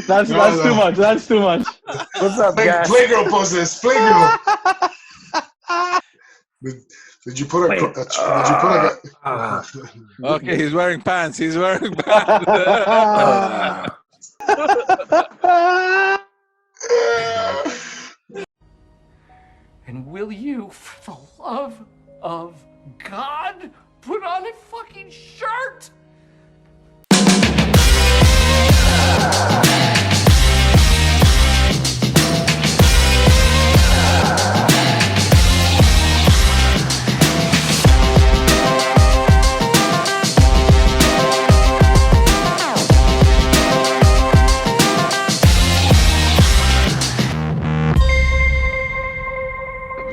That's too much. That's too much. What's up, guys? Playgirl post this. Playgirl. Did you put a? Okay, he's wearing pants. He's wearing pants. And will you, for the love of God, put on a fucking shirt?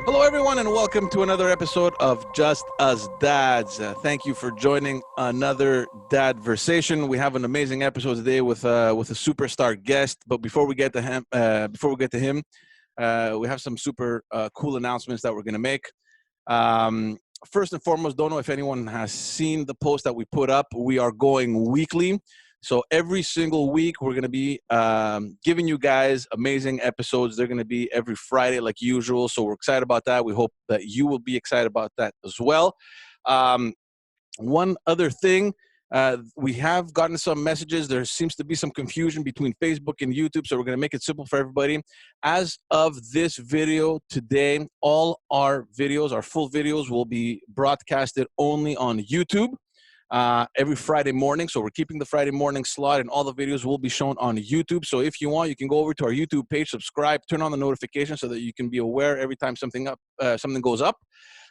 Hello, everyone, and welcome to another episode of Just Us Dads. Thank you for joining another Dadversation. We have an amazing episode today with a superstar guest. But before we get to him, we have some super cool announcements that we're going to make. First and foremost, don't know if anyone has seen the post that we put up. We are going weekly. So every single week, we're going to be giving you guys amazing episodes. They're going to be every Friday like usual. So we're excited about that. We hope that you will be excited about that as well. One other thing, we have gotten some messages. There seems to be some confusion between Facebook and YouTube. So we're going to make it simple for everybody. As of this video today, all our videos, our full videos, will be broadcasted only on YouTube. Every Friday morning. So we're keeping the Friday morning slot, and all the videos will be shown on YouTube. So if you want, you can go over to our YouTube page, subscribe, turn on the notifications so that you can be aware every time something goes up.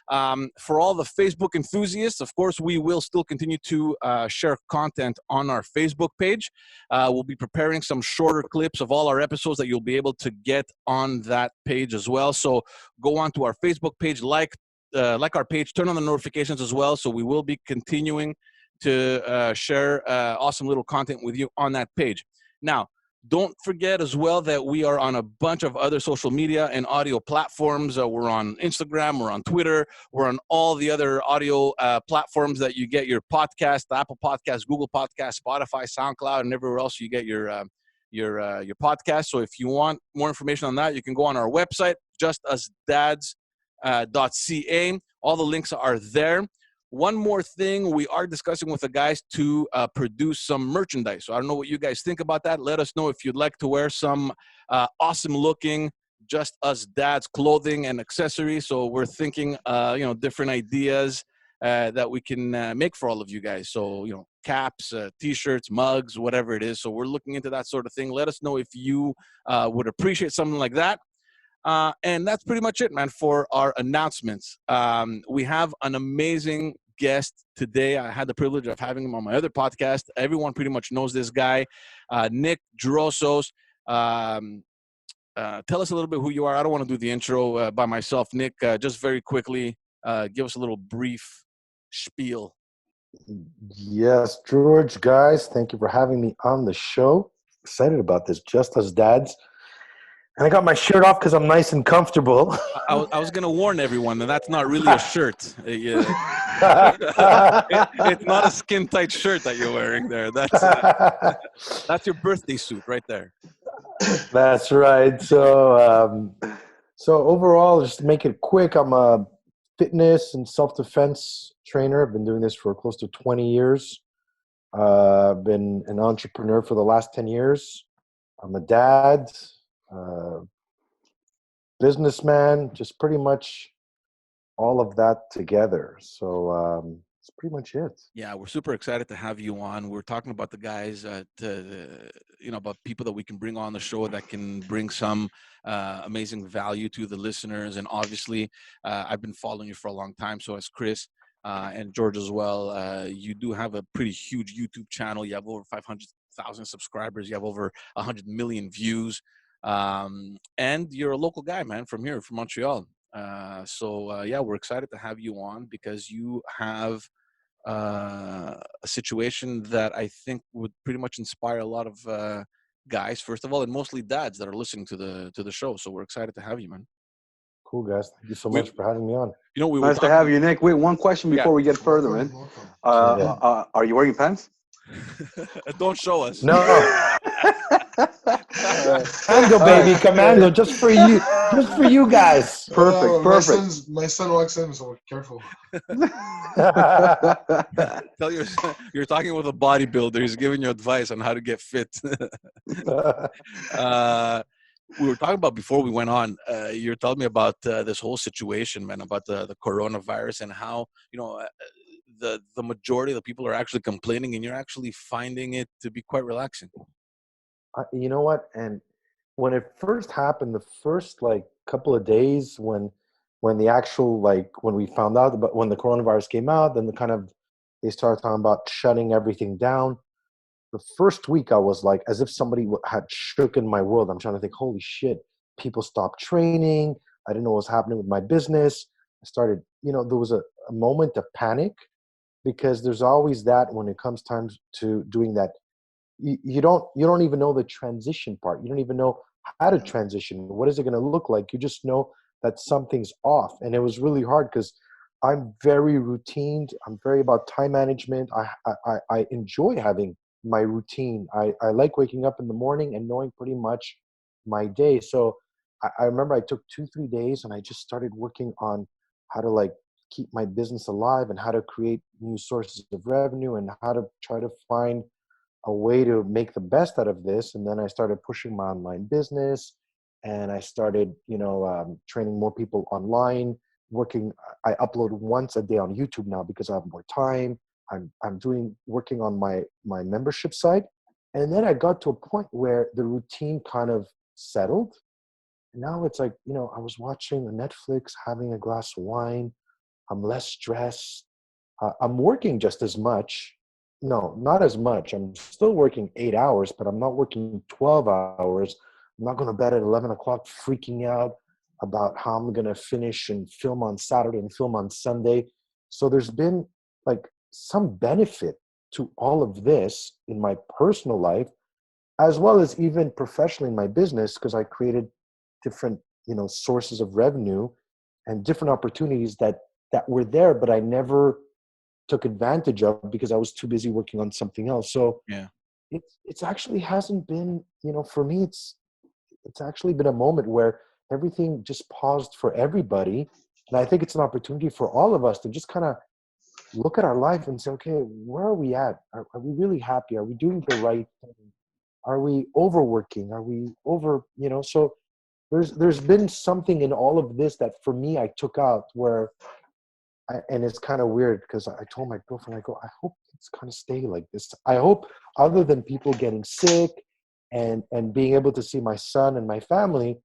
For all the Facebook enthusiasts, of course, we will still continue to share content on our Facebook page. We'll be preparing some shorter clips of all our episodes that you'll be able to get on that page as well. So go on to our Facebook page, like our page, turn on the notifications as well. So we will be continuing to share awesome little content with you on that page. Now, don't forget as well that we are on a bunch of other social media and audio platforms. We're on Instagram, we're on Twitter, we're on all the other audio platforms that you get your podcast, Apple Podcasts, Google Podcasts, Spotify, SoundCloud, and everywhere else you get your podcast. So if you want more information on that, you can go on our website, justusdads.ca. All the links are there. One more thing, we are discussing with the guys to produce some merchandise. So I don't know what you guys think about that. Let us know if you'd like to wear some awesome looking Just Us Dads clothing and accessories. So we're thinking, different ideas that we can make for all of you guys. So, caps, t-shirts, mugs, whatever it is. So we're looking into that sort of thing. Let us know if you would appreciate something like that. And that's pretty much it, man, for our announcements. We have an amazing guest today. I had the privilege of having him on my other podcast. Everyone pretty much knows this guy, Nick Drossos. Tell us a little bit who you are. I don't want to do the intro by myself. Nick, just very quickly, give us a little brief spiel. Yes, George, guys, thank you for having me on the show. Excited about this, Just Us Dads. And I got my shirt off because I'm nice and comfortable. I was going to warn everyone that that's not really a shirt. It's not a skin-tight shirt that you're wearing there. That's your birthday suit right there. That's right. So overall, just to make it quick, I'm a fitness and self-defense trainer. I've been doing this for close to 20 years. I've been an entrepreneur for the last 10 years. I'm a dad. Businessman, just pretty much all of that together. So that's pretty much it. Yeah, we're super excited to have you on. We're talking about the guys, about people that we can bring on the show that can bring some amazing value to the listeners. And obviously, I've been following you for a long time. So has Chris and George as well. You do have a pretty huge YouTube channel. You have over 500,000 subscribers. You have over 100 million views. And you're a local guy, man, from here, from Montreal. We're excited to have you on because you have a situation that I think would pretty much inspire a lot of guys, first of all, and mostly dads that are listening to the show. So we're excited to have you, man. Cool, guys. Thank you so much for having me on. Nice to have you, Nick. Wait, one question before we get further, man. Are you wearing pants? Don't show us. No. Commando, baby, commando, just for you guys. Perfect. My son walks in, so careful. Tell your son you're talking with a bodybuilder. He's giving you advice on how to get fit. We were talking about before we went on. You're telling me about this whole situation, man, about the coronavirus and how the majority of the people are actually complaining, and you're actually finding it to be quite relaxing. You know what? And when it first happened, the first like couple of days when the actual when we found out about when the coronavirus came out, then they started talking about shutting everything down. The first week I was like, as if somebody had shooken my world. I'm trying to think, holy shit, people stopped training. I didn't know what was happening with my business. I started, there was a moment of panic, because there's always that when it comes time to doing that. You don't even know the transition part. You don't even know how to transition. What is it going to look like? You just know that something's off. And it was really hard because I'm very routine. I'm very about time management. I enjoy having my routine. I like waking up in the morning and knowing pretty much my day. So I remember I took 2-3 days and I just started working on how to keep my business alive and how to create new sources of revenue and how to try to find a way to make the best out of this. And then I started pushing my online business, and I started, training more people online, I upload once a day on YouTube now because I have more time. I'm working on my membership site. And then I got to a point where the routine kind of settled. And now it's like, I was watching Netflix, having a glass of wine. I'm less stressed. I'm working just as much. No, not as much. I'm still working 8 hours, but I'm not working 12 hours. I'm not going to bed at 11 o'clock freaking out about how I'm going to finish and film on Saturday and film on Sunday. So there's been some benefit to all of this in my personal life, as well as even professionally in my business, because I created different, sources of revenue and different opportunities that were there, but I never took advantage of because I was too busy working on something else. So Yeah, it's actually hasn't been, for me, it's actually been a moment where everything just paused for everybody. And I think it's an opportunity for all of us to just kind of look at our life and say, okay, where are we at? Are we really happy? Are we doing the right thing? Are we overworking? Are we over, so there's been something in all of this that for me, I took out where and it's kind of weird because I told my girlfriend, I go, I hope it's kind of stay like this. I hope, other than people getting sick and being able to see my son and my family,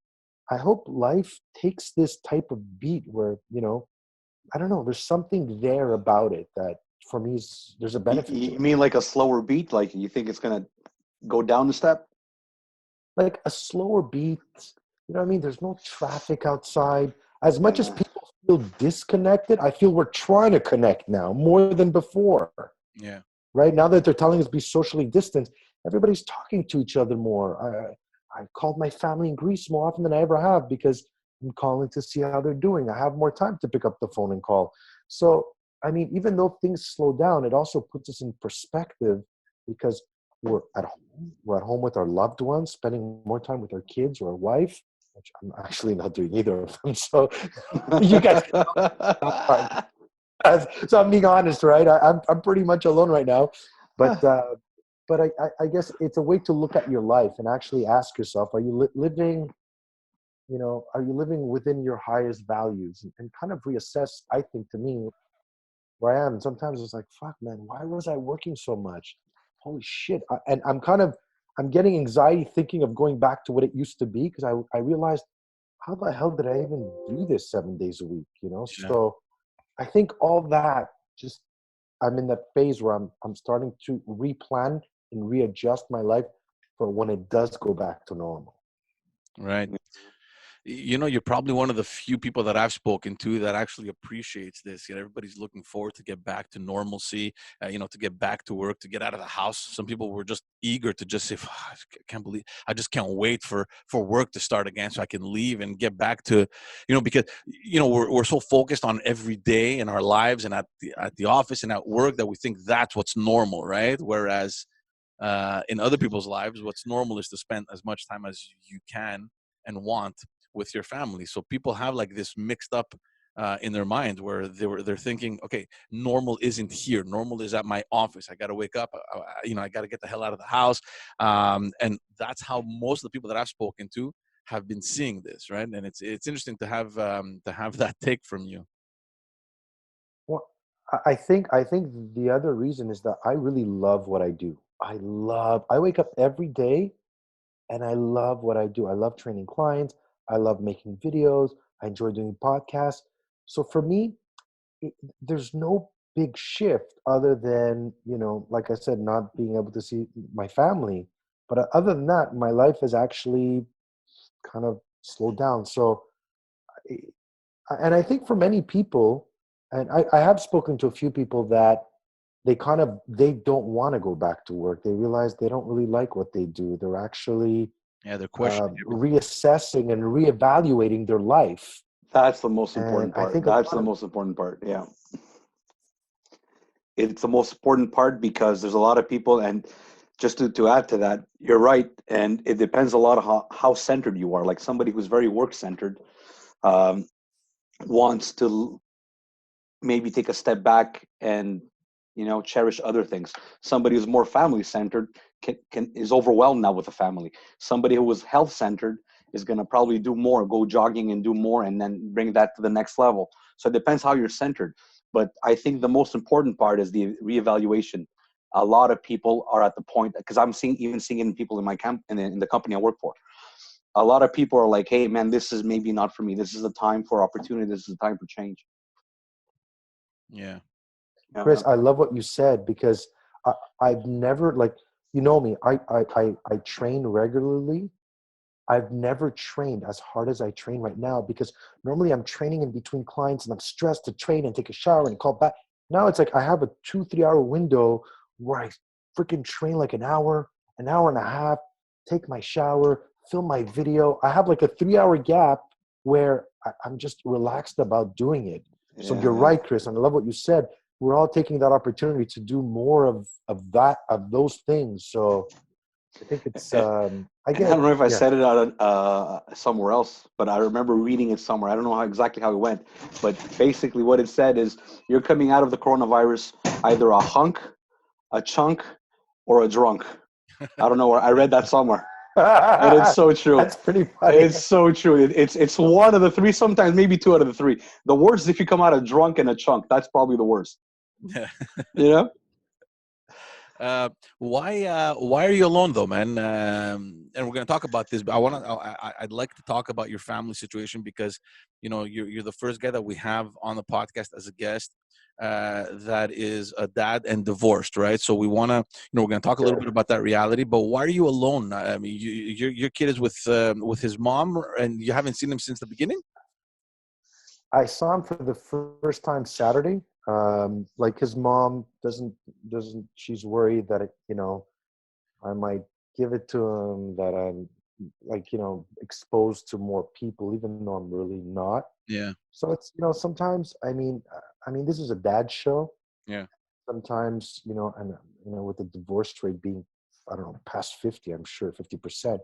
I hope life takes this type of beat where, I don't know, there's something there about it that for me there's a benefit. You mean like a slower beat? Like you think it's going to go down a step? Like a slower beat, you know what I mean? There's no traffic outside. As much as people feel disconnected, I feel we're trying to connect now more than before. yeah. Right now that they're telling us be socially distanced, everybody's talking to each other more. I called my family in Greece more often than I ever have because I'm calling to see how they're doing. I have more time to pick up the phone and call. So, I mean, even though things slow down, it also puts us in perspective because we're at home. We're at home with our loved ones, spending more time with our kids or our wife, which I'm actually not doing either of them. So you guys can so I'm being honest, right? I'm pretty much alone right now. But I guess it's a way to look at your life and actually ask yourself, are you living, are you living within your highest values and kind of reassess, I think, to me, where I am. And sometimes it's like, fuck, man, why was I working so much? Holy shit. And I'm getting anxiety thinking of going back to what it used to be because I realized, how the hell did I even do this 7 days a week? Yeah. So I think all that just, I'm in that phase where I'm starting to replan and readjust my life for when it does go back to normal. Right. you know, you're probably one of the few people that I've spoken to that actually appreciates this. You know, everybody's looking forward to get back to normalcy, you know, to get back to work, to get out of the house. Some people were just eager to just say, "I can't believe, I just can't wait for work to start again so I can leave and get back to, you know, because, you know, we're so focused on every day in our lives and at the office and at work that we think that's what's normal, right? Whereas in other people's lives, what's normal is to spend as much time as you can and want with your family. So people have like this mixed up in their minds where they're thinking, okay, normal isn't here. Normal is at my office. I got to wake up. You know, I got to get the hell out of the house. And that's how most of the people that I've spoken to have been seeing this, right? And it's interesting to have that take from you. Well, I think the other reason is that I really love what I do. I wake up every day and I love what I do. I love training clients. I love making videos. I enjoy doing podcasts. So for me, there's no big shift other than, you know, like I said, not being able to see my family. But other than that, my life has actually kind of slowed down. So, and I think for many people, and I have spoken to a few people that they don't want to go back to work. They realize they don't really like what they do. They're actually Yeah, they're questioning everything. reassessing and reevaluating their life. That's the most And important I part. think a That's lot the of, most important part. Yeah. It's the most important part because there's a lot of people, and just to add to that, you're right. And it depends a lot of how centered you are. Like somebody who's very work centered um, wants to maybe take a step back and, you know, cherish other things. Somebody who's more family centered is overwhelmed now with the family. Somebody who was health centered is going to probably do more, go jogging and do more, and then bring that to the next level. So it depends how you're centered. But I think the most important part is the reevaluation. A lot of people are at the point, because I'm seeing in people in my camp in the company I work for. A lot of people are like, "Hey, man, this is maybe not for me. This is a time for opportunity. This is a time for change." Yeah. Chris, Yeah. I love what you said because I've never, like, you know me, I train regularly. I've never trained as hard as I train right now because normally I'm training in between clients and I'm stressed to train and take a shower and call back. Now it's like I have a 2-3 hour window where I freaking train like an hour and a half, take my shower, film my video. I have like a 3 hour gap where I'm just relaxed about doing it. So you're Yeah. right, Chris, and I love what you said. We're all taking that opportunity to do more of those things. So I think it's I And I get, don't know if I yeah. said it out somewhere else, but I remember reading it somewhere. I don't know exactly how it went, but basically what it said is you're coming out of the coronavirus either a hunk, a chunk, or a drunk. I don't know where I read that somewhere, and it's so true. That's pretty funny. It's so true. It's one of the three, sometimes maybe two out of the three. The worst is if you come out a drunk and a chunk. That's probably the worst. Yeah. You know? Why are you alone though, man? And we're gonna talk about this, but I'd like to talk about your family situation because you know you're the first guy that we have on the podcast as a guest that is a dad and divorced, right? So we wanna, you know, we're gonna talk a little bit about that reality. But why are you alone? I mean, your kid is with his mom, and you haven't seen him since the beginning. I saw him for the first time Saturday. Like his mom doesn't she's worried that you know, I might give it to him, that I'm like, you know, exposed to more people, even though I'm really not. Yeah, So it's, you know, sometimes, I mean, this is a dad show. yeah, Sometimes, you know, and, you know, with the divorce rate being, I don't know, past 50, I'm sure 50%.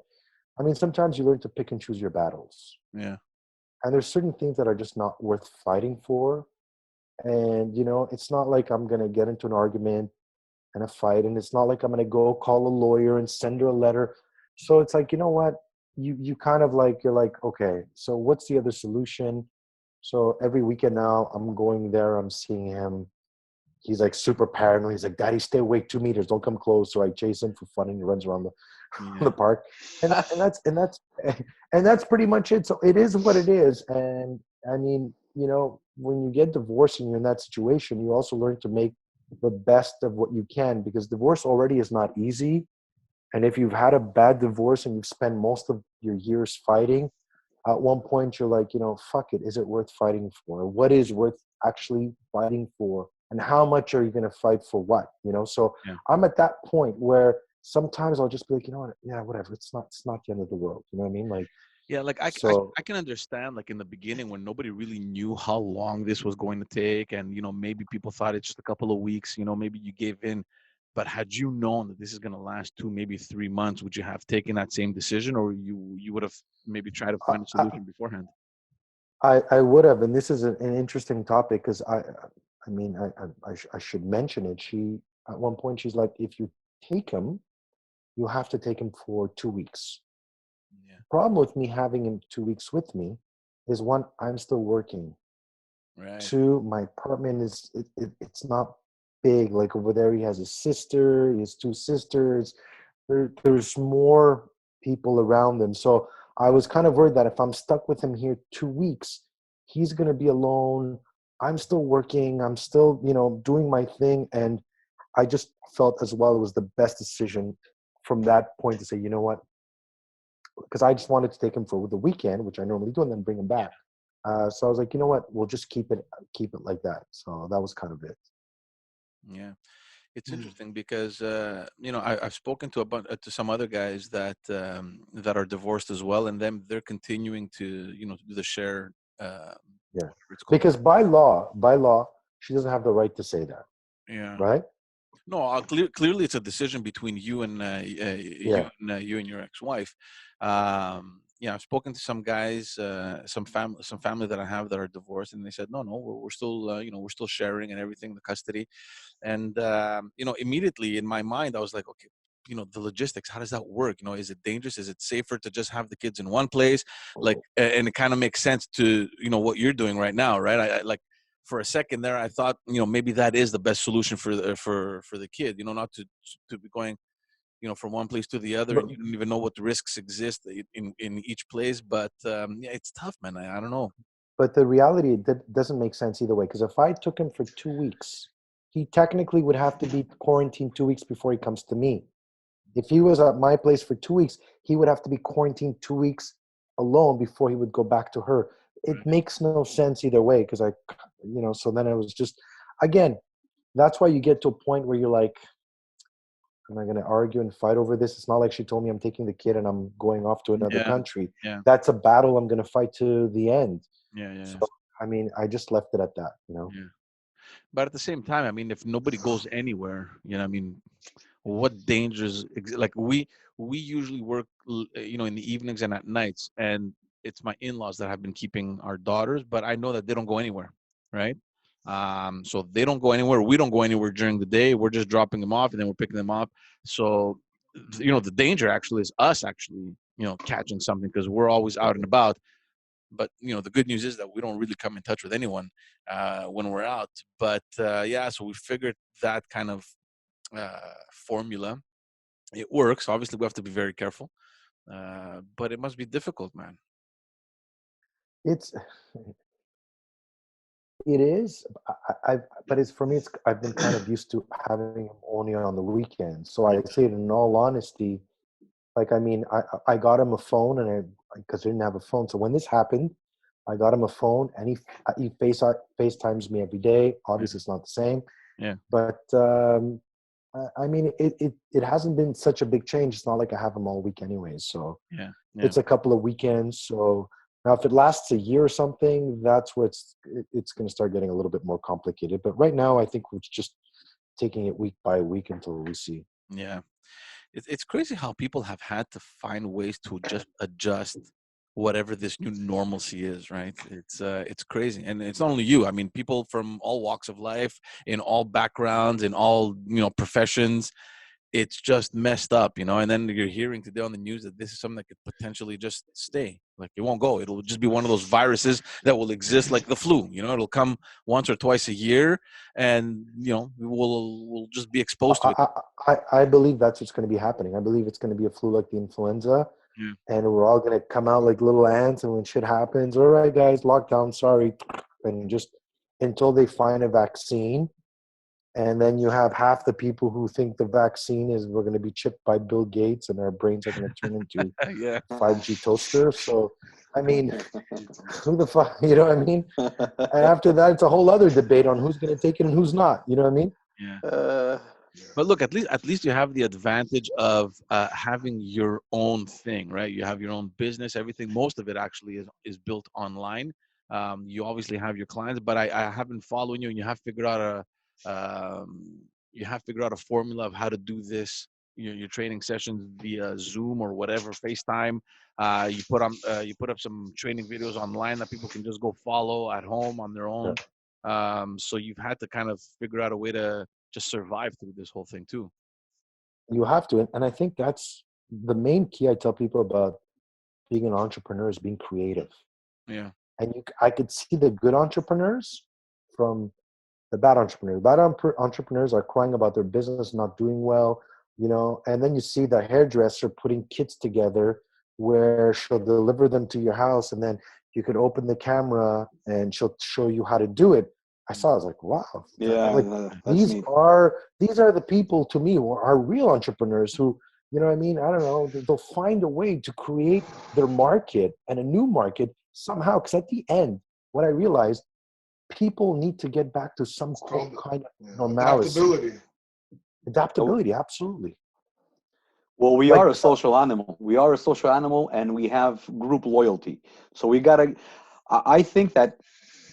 I mean, sometimes you learn to pick and choose your battles. yeah, And there's certain things that are just not worth fighting for. And, you know, it's not like I'm going to get into an argument and a fight. And it's not like I'm going to go call a lawyer and send her a letter. So it's like, you know what? You kind of like, you're like, okay, so what's the other solution? So every weekend now I'm going there, I'm seeing him. He's like super paranoid. He's like, "Daddy, stay awake 2 meters. Don't come close." So I chase him for fun and he runs around the yeah. park. And that's pretty much it. So it is what it is. And I mean, you know, when you get divorced and you're in that situation, you also learn to make the best of what you can, because divorce already is not easy. And if you've had a bad divorce and you've spent most of your years fighting, at one point you're like, fuck it. Is it worth fighting for? What is worth actually fighting for? And how much are you going to fight for what? So Yeah. I'm at that point where sometimes I'll just be like, what? Yeah, whatever. It's not the end of the world. You know what I mean? Like, Yeah, like so I can understand, like in the beginning when nobody really knew how long this was going to take, and maybe people thought it's just a couple of weeks, maybe you gave in. But had you known that this is going to last 2, maybe 3 months, would you have taken that same decision, or you would have maybe tried to find a solution beforehand? I would have, and this is an interesting topic because I should mention it. She at one point she's like, if you take him, you have to take him for 2 weeks. Yeah. Problem with me having him 2 weeks with me is, one, I'm still working. Right. Two, my apartment it's not big. Like over there, he has a sister, he has 2 sisters. There's more people around him. So I was kind of worried that if I'm stuck with him here 2 weeks, he's going to be alone. I'm still working. I'm still, doing my thing. And I just felt as well it was the best decision from that point to say, you know what? Because I just wanted to take him for the weekend, which I normally do, and then bring him back. So I was like, you know what? We'll just keep it like that. So that was kind of it. Yeah. It's interesting because I've spoken to to some other guys that that are divorced as well, and they're continuing to to do the share. Yeah, It's called. because by law, she doesn't have the right to say that, Yeah. right? No, clearly it's a decision between you and Yeah. you and your ex-wife. Yeah, I've spoken to some guys, some family that I have that are divorced, and they said, no, we're still, we're still sharing and everything, the custody. And immediately in my mind, I was like, okay, the logistics, how does that work? Is it dangerous? Is it safer to just have the kids in one place? Like, and it kind of makes sense to what you're doing right now, right? I like. For a second there, I thought, maybe that is the best solution for the kid, not to be going, from one place to the other, But and you don't even know what the risks exist in each place. But yeah, it's tough, man. I don't know. but the reality that doesn't make sense either way. Because if I took him for 2 weeks, he technically would have to be quarantined 2 weeks before he comes to me. If he was at my place for 2 weeks, he would have to be quarantined 2 weeks alone before he would go back to her. It makes no sense either way because so then it was just, again, that's why you get to a point where you're like, am I going to argue and fight over this? It's not like she told me I'm taking the kid and I'm going off to another Yeah, country. yeah, That's a battle I'm going to fight to the end. yeah. So, I just left it at that, Yeah. But at the same time, I mean, if nobody goes anywhere, I mean, what dangers like we usually work in the evenings and at nights, and it's my in-laws that have been keeping our daughters, but I know that they don't go anywhere, right? So they don't go anywhere, we don't go anywhere during the day, we're just dropping them off and then we're picking them up. So the danger actually is us actually catching something because we're always out and about. But the good news is that we don't really come in touch with anyone when we're out. But yeah, so we figured that kind of formula. It works. Obviously, we have to be very careful, but it must be difficult, man. It's it is. But it's for me. I've been kind of used to having him only on the weekends. So I say it in all honesty. Like, I got him a phone, and because I didn't have a phone. So when this happened, I got him a phone, and he FaceTimes me every day. Yeah, Obviously, it's not the same, yeah, but it hasn't been such a big change. It's not like I have him all week anyways. So yeah, yeah. it's a couple of weekends. So now, if it lasts a year or something, that's where it's going to start getting a little bit more complicated. But right now, I think we're just taking it week by week until we see. Yeah. It's crazy how people have had to find ways to just adjust whatever this new normalcy is, right? It's crazy, and it's not only you. I mean, people from all walks of life, in all backgrounds, in all professions. It's just messed up, and then you're hearing today on the news that this is something that could potentially just stay. Like, it won't go. It'll just be one of those viruses that will exist like the flu. It'll come once or twice a year, and we'll just be exposed to it. I believe that's what's going to be happening. I believe it's going to be a flu like the influenza, Yeah. and we're all going to come out like little ants, and when shit happens, all right, guys, lockdown, sorry, and just until they find a vaccine. And then you have half the people who think the vaccine is we're going to be chipped by Bill Gates and our brains are going to turn into Yeah. 5G toaster. So, I mean, who the fuck, you know what I mean? And after that, it's a whole other debate on who's going to take it and who's not. You know what I mean? Yeah. But look, at least you have the advantage of having your own thing, right? You have your own business. Everything, most of it actually is built online. You obviously have your clients, but I have been following you, and you have figured out a formula of how to do this. Your training sessions via Zoom or whatever, FaceTime. You put up some training videos online that people can just go follow at home on their own. So you've had to kind of figure out a way to just survive through this whole thing too. You have to. And I think that's the main key I tell people about being an entrepreneur is being creative. Yeah. And I could see the good entrepreneurs from the bad entrepreneurs. Bad entrepreneurs are crying about their business not doing well, you know, and then you see the hairdresser putting kits together where she'll deliver them to your house, and then you could open the camera and she'll show you how to do it. I was like, wow. Yeah, like, that's these neat. are the people to me who are real entrepreneurs who, you know what I mean? I don't know. They'll find a way to create their market and a new market somehow. Because at the end, what I realized, people need to get back to some kind of normality. Adaptability, absolutely. Well, we are a social animal. We are a social animal, and we have group loyalty. So we gotta. I think that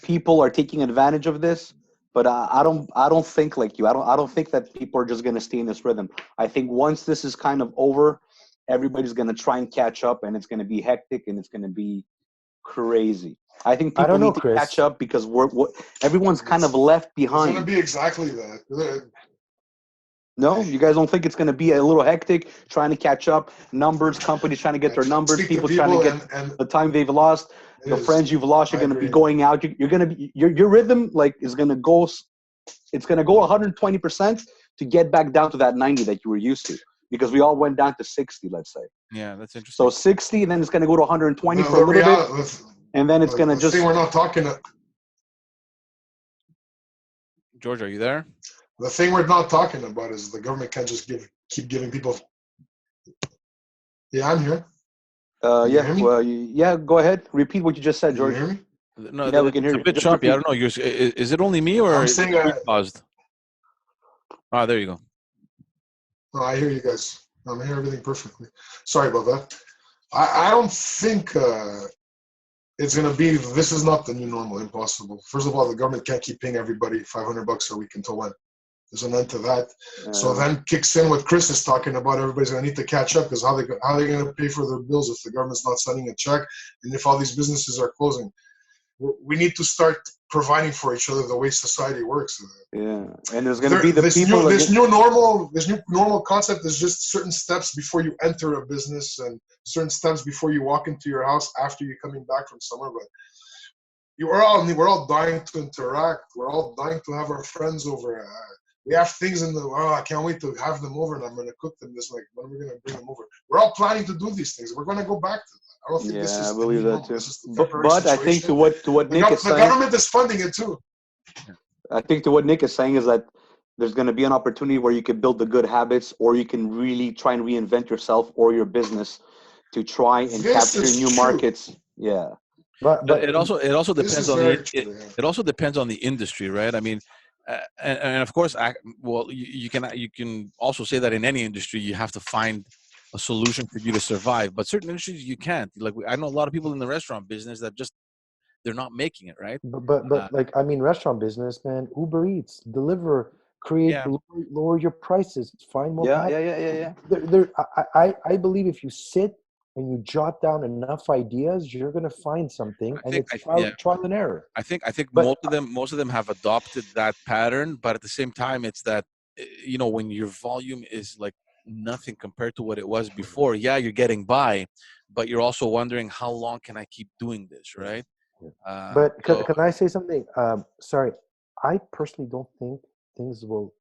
people are taking advantage of this, but I don't think like you. I don't think that people are just gonna stay in this rhythm. I think once this is kind of over, everybody's gonna try and catch up, and it's gonna be hectic, and it's gonna be crazy. I think people need to catch up because everyone's kind of left behind. It's gonna be exactly that. No, you guys don't think it's going to be a little hectic trying to catch up? Numbers, companies trying to get their numbers, people trying to get and the time they've lost, the friends you've lost. You're going to be going out. You're going to be your rhythm is going to go. It's going to go 120% to get back down to that 90 that you were used to, because we all went down to 60, let's say. Yeah, that's interesting. So 60, then it's going to go to 120 for a little bit, and then it's going to just. We're not talking. George, are you there? The thing we're not talking about is the government can't just keep giving people. Yeah, I'm here. Yeah. Go ahead. Repeat what you just said, George. Can you hear me? No, we can hear you. It's a bit choppy. I don't know. Is it only me or I'm saying paused? Ah, there you go. No, I hear you guys. I'm hearing everything perfectly. Sorry about that. I don't think it's going to be. This is not the new normal. Impossible. First of all, the government can't keep paying everybody $500 a week until when? There's an end to that. So then kicks in what Chris is talking about. Everybody's going to need to catch up, because how are they going to pay for their bills if the government's not sending a check, and if all these businesses are closing? We need to start providing for each other the way society works. Yeah, and there's going to be this new normal concept is just certain steps before you enter a business and certain steps before you walk into your house after you're coming back from somewhere. But we're all dying to interact. We're all dying to have our friends over. We have things I can't wait to have them over, and I'm going to cook them this week. When are we going to bring them over? We're all planning to do these things. We're going to go back to that. I don't think this is. I believe that too. But I think to what Nick is saying, the government is funding it too. I think to what Nick is saying is that there's going to be an opportunity where you can build the good habits, or you can really try and reinvent yourself or your business to try and capture new markets. Yeah. But it also depends on it also depends on the industry, right? I mean, and of course, you can also say that in any industry you have to find a solution for you to survive, but certain industries you can't. Like I know a lot of people in the restaurant business that they're not making it, right? But like, I mean, restaurant business, man, Uber Eats, deliver, create, lower your prices, find more. Yeah. I believe if you sit and you jot down enough ideas, you're gonna find something, and it's trial and error. I think most of them have adopted that pattern, but at the same time, it's that when your volume is like nothing compared to what it was before, you're getting by, but you're also wondering how long can I keep doing this, right? But can I say something? Sorry, I personally don't think things will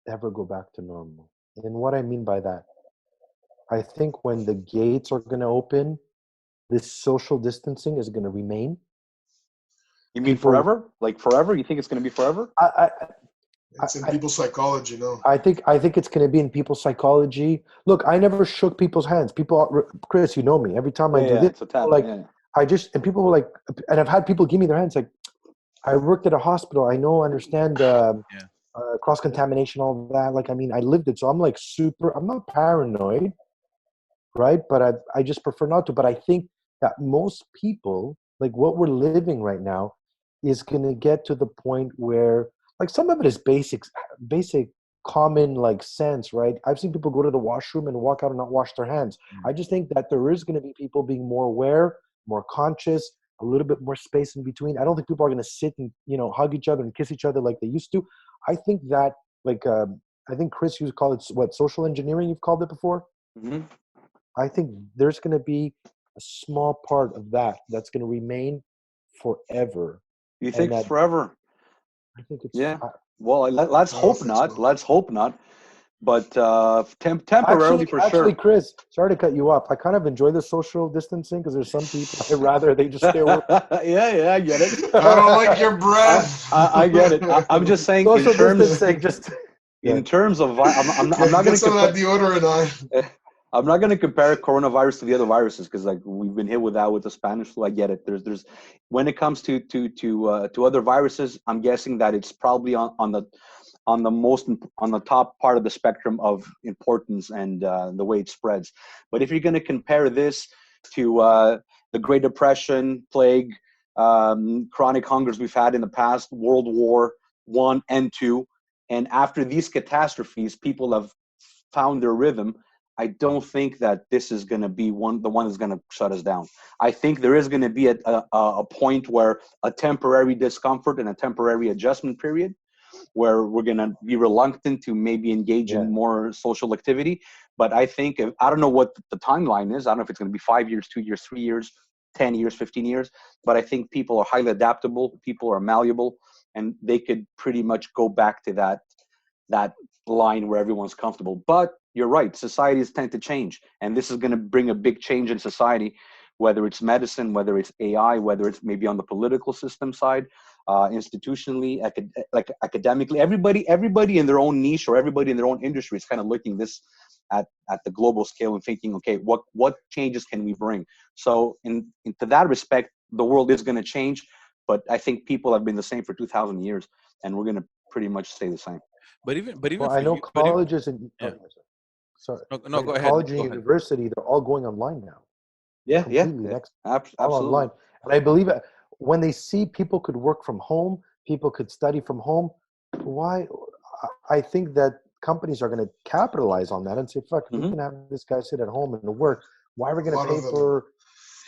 ever go back to normal. And what I mean by that, I think when the gates are going to open, this social distancing is going to remain. You mean forever? Like forever? You think it's going to be forever? It's in people's psychology, no? I think it's going to be in people's psychology. Look, I never shook people's hands. Chris, you know me. Every time I do this, and people were like, and I've had people give me their hands like, I worked at a hospital. I understand cross contamination, all that. Like, I mean, I lived it, so I'm like I'm not paranoid, right? But I just prefer not to. But I think that most people, like what we're living right now, is going to get to the point where, like, some of it is basic common like sense, right? I've seen people go to the washroom and walk out and not wash their hands. I just think that there is going to be people being more aware, more conscious, a little bit more space in between. I don't think people are going to sit and, hug each other and kiss each other like they used to. I think that, like, I think, Chris, you call it what, social engineering, you've called it before? Mm-hmm. I think there's going to be a small part of that's going to remain forever. You think it's forever? I think it's, yeah. Well, let's hope not. So. Let's hope not. But temporarily, for sure. Actually, Chris, sorry to cut you off. I kind of enjoy the social distancing because there's some people I'd rather they just stay away. yeah, I get it. I don't like your breath. I get it. I'm just saying. Social distancing, in terms of, I'm not going to some of that deodorant on. I'm not going to compare coronavirus to the other viruses because, like, we've been hit with that with the Spanish flu. I get it. There's when it comes to other viruses, I'm guessing that it's probably on the top part of the spectrum of importance and the way it spreads. But if you're going to compare this to the Great Depression, plague, chronic hungers we've had in the past, World War I and II, and after these catastrophes, people have found their rhythm. I don't think that this is going to be the one that's going to shut us down. I think there is going to be a point where a temporary discomfort and a temporary adjustment period where we're going to be reluctant to maybe engage in more social activity. But I think, I don't know what the timeline is. I don't know if it's going to be 5 years, 2 years, 3 years, 10 years, 15 years. But I think people are highly adaptable. People are malleable. And they could pretty much go back to that line where everyone's comfortable. But you're right, societies tend to change, and this is going to bring a big change in society, whether it's medicine, whether it's AI, whether it's maybe on the political system side, institutionally, academically. Everybody in their own niche or everybody in their own industry is kind of looking this at the global scale and thinking, okay, what changes can we bring? So into that respect, the world is going to change, but I think people have been the same for 2,000 years, and we're going to pretty much stay the same. But even well, I know colleges and sorry, no, go ahead. College and university, they're all going online now. Yeah, completely. Absolutely. All online. And I believe when they see people could work from home, people could study from home, I think that companies are going to capitalize on that and say, fuck, we can have this guy sit at home and work. Why are we going to pay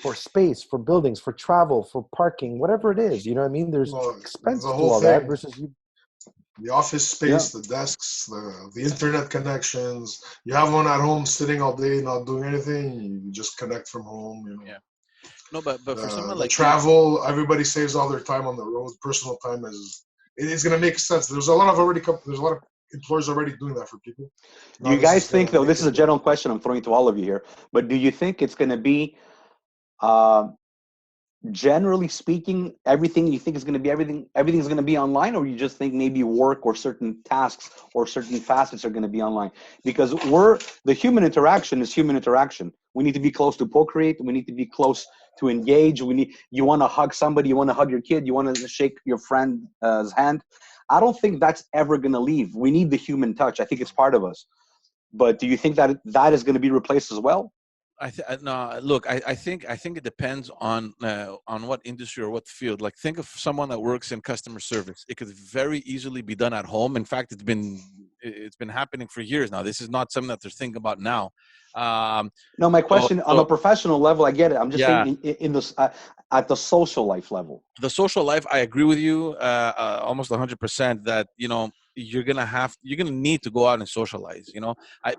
for space, for buildings, for travel, for parking, whatever it is? You know what I mean? There's expense to all that versus you. The office space, the desks, the internet connections. You have one at home sitting all day, not doing anything. You just connect from home. Yeah. No, but for someone like travel, everybody saves all their time on the road. Personal time it's going to make sense. There's a lot of employers already doing that for people. Do you guys think, though? This is a general question I'm throwing to all of you here. But do you think it's going to be? Generally speaking, everything you think is going to be everything's going to be online, or you just think maybe work or certain tasks or certain facets are going to be online? Because the human interaction is human interaction. We need to be close to procreate. We need to be close to engage. You want to hug somebody, you want to hug your kid, you want to shake your friend's hand. I don't think that's ever going to leave. We need the human touch. I think it's part of us. But do you think that is going to be replaced as well? No, look, I think it depends on what industry or what field. Like, think of someone that works in customer service. It could very easily be done at home. In fact, it's been happening for years now. This is not something that they're thinking about now. No, my question on a professional level, I get it. I'm just saying in this at the social life level. The social life, I agree with you almost 100% that you're gonna need to go out and socialize,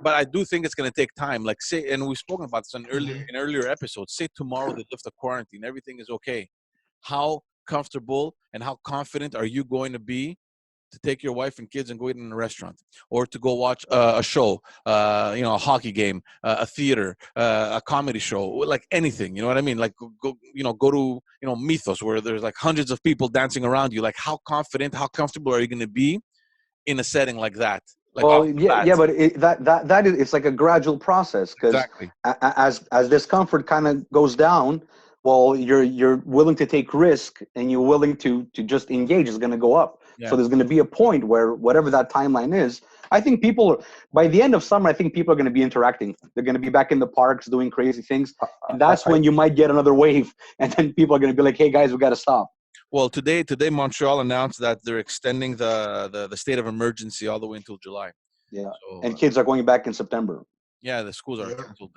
but I do think it's gonna take time. Like, say, and we've spoken about this in earlier episodes. Say tomorrow they lift the quarantine, everything is okay. How comfortable and how confident are you going to be to take your wife and kids and go eat in a restaurant, or to go watch a show, a hockey game, a theater, a comedy show, like anything, you know what I mean? Like go to, Mythos, where there's like hundreds of people dancing around you. Like, how confident, how comfortable are you going to be in a setting like that? Like, but it's like a gradual process, because as discomfort kind of goes down, well, you're willing to take risk and you're willing to just engage is going to go up. Yeah. So there's going to be a point where whatever that timeline is, I think people, by the end of summer, I think people are going to be interacting. They're going to be back in the parks doing crazy things. And that's when you might get another wave. And then people are going to be like, hey, guys, we got to stop. Well, today Montreal announced that they're extending the state of emergency all the way until July. Yeah. So, And kids are going back in September. Yeah, the schools are canceled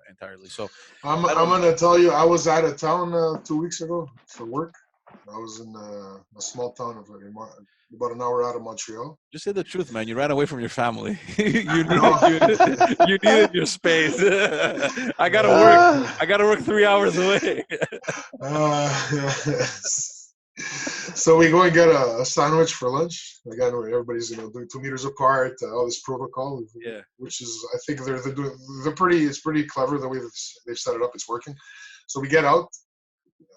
entirely. So I'm going to tell you, I was out of town 2 weeks ago for work. I was in a small town of about an hour out of Montreal. Just say the truth, man. You ran away from your family. you needed your space. I gotta work 3 hours away. So we go and get a sandwich for lunch. Again, where everybody's doing 2 meters apart, all this protocol. Yeah. Which is, I think it's pretty clever the way they've set it up. It's working. So we get out.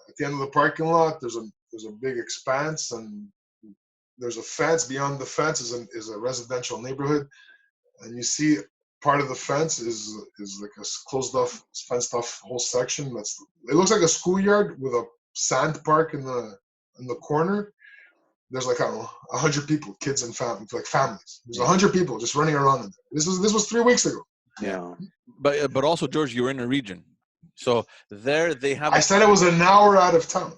At the end of the parking lot, there's a big expanse, and there's a fence. Beyond the fence is a residential neighborhood, and you see part of the fence is like a closed off, fenced off whole section. It looks like a schoolyard with a sand park in the corner. There's like, I don't know, 100 people, kids and families. There's 100 people just running around in there. This was 3 weeks ago. Yeah. But also, George, you were in a region. So there they have. I said it was an hour out of town.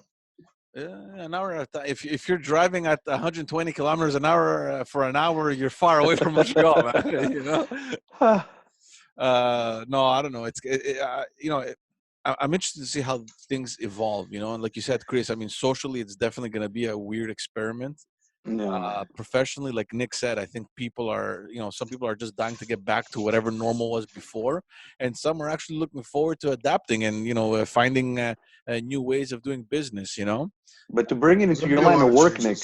An hour out of town. If you're driving at 120 kilometers an hour for an hour, you're far away from Montreal, man. No, I don't know. I'm interested to see how things evolve. And like you said, Chris, I mean, socially, it's definitely going to be a weird experiment. No. Professionally, like Nick said, I think people are, some people are just dying to get back to whatever normal was before, and some are actually looking forward to adapting and finding new ways of doing business. But to bring it into your line of work, Nick,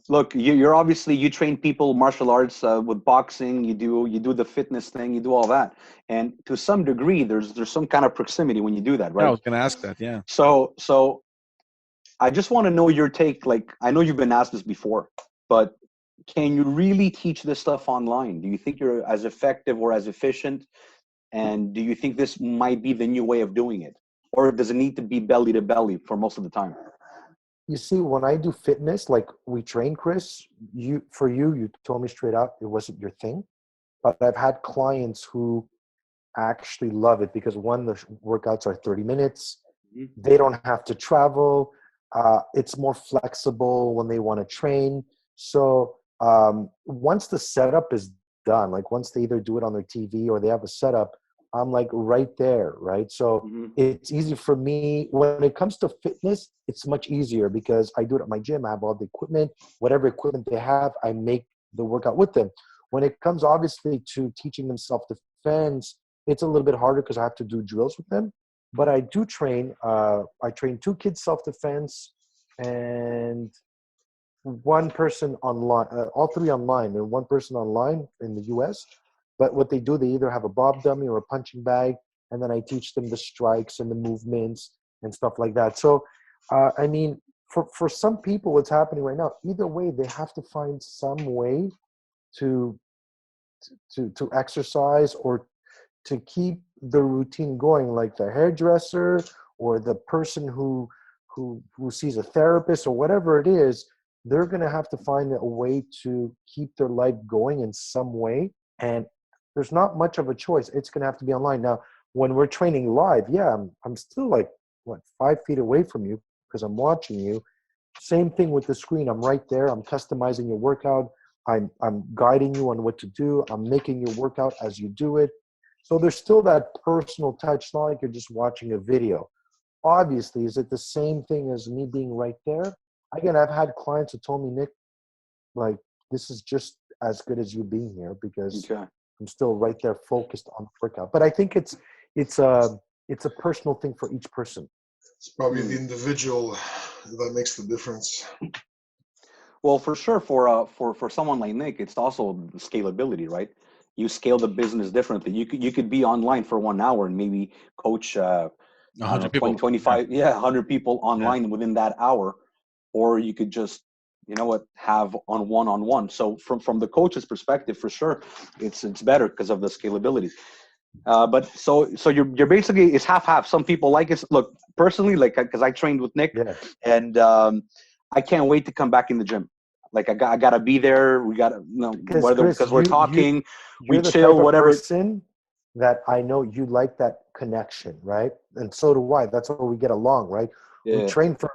look, you're obviously, you train people martial arts with boxing. You do the fitness thing. You do all that, and to some degree, there's some kind of proximity when you do that, right? Yeah, I was going to ask that. Yeah. So I just want to know your take. Like, I know you've been asked this before, but can you really teach this stuff online? Do you think you're as effective or as efficient? And do you think this might be the new way of doing it? Or does it need to be belly to belly for most of the time? You see, when I do fitness, like we train, Chris, you told me straight out it wasn't your thing. But I've had clients who actually love it because, one, the workouts are 30 minutes. They don't have to travel. It's more flexible when they want to train. So once the setup is done, like once they either do it on their TV or they have a setup, I'm like right there, right? So it's easy for me. When it comes to fitness, it's much easier because I do it at my gym. I have all the equipment, whatever equipment they have, I make the workout with them. When it comes obviously to teaching them self-defense, it's a little bit harder because I have to do drills with them. But I do train. I train 2 kids self-defense and 1 person online, all 3 online, and 1 person online in the US. But what they do, they either have a bob dummy or a punching bag, and then I teach them the strikes and the movements and stuff like that. So, I mean, for some people, what's happening right now, either way, they have to find some way to exercise or to keep the routine going, like the hairdresser or the person who sees a therapist or whatever it is. They're going to have to find a way to keep their life going in some way. And there's not much of a choice. It's going to have to be online. Now, when we're training live, I'm still like, 5 feet away from you because I'm watching you. Same thing with the screen. I'm right there. I'm customizing your workout. I'm guiding you on what to do. I'm making your workout as you do it. So there's still that personal touch. It's not like you're just watching a video. Obviously, is it the same thing as me being right there? Again, I've had clients who told me, Nick, like, this is just as good as you being here because I'm still right there focused on the workout. But I think it's a personal thing for each person. It's probably the individual that makes the difference. Well, for sure, for someone like Nick, it's also scalability, right? You scale the business differently. You could be online for 1 hour and maybe coach 100 people, 25, 100 people online within that hour, or you could just, have on one-on-one. So from the coach's perspective, for sure, it's better because of the scalability. But so you're basically, it's half. Some people like it. Look, personally, like, because I trained with Nick, Yeah. and I can't wait to come back in the gym. Like I gotta be there. We gotta, whether Chris, because we're talking, we you're the chill, type of whatever. person that I know you like that connection, right? And so do I. That's why we get along, right? We Yeah. train for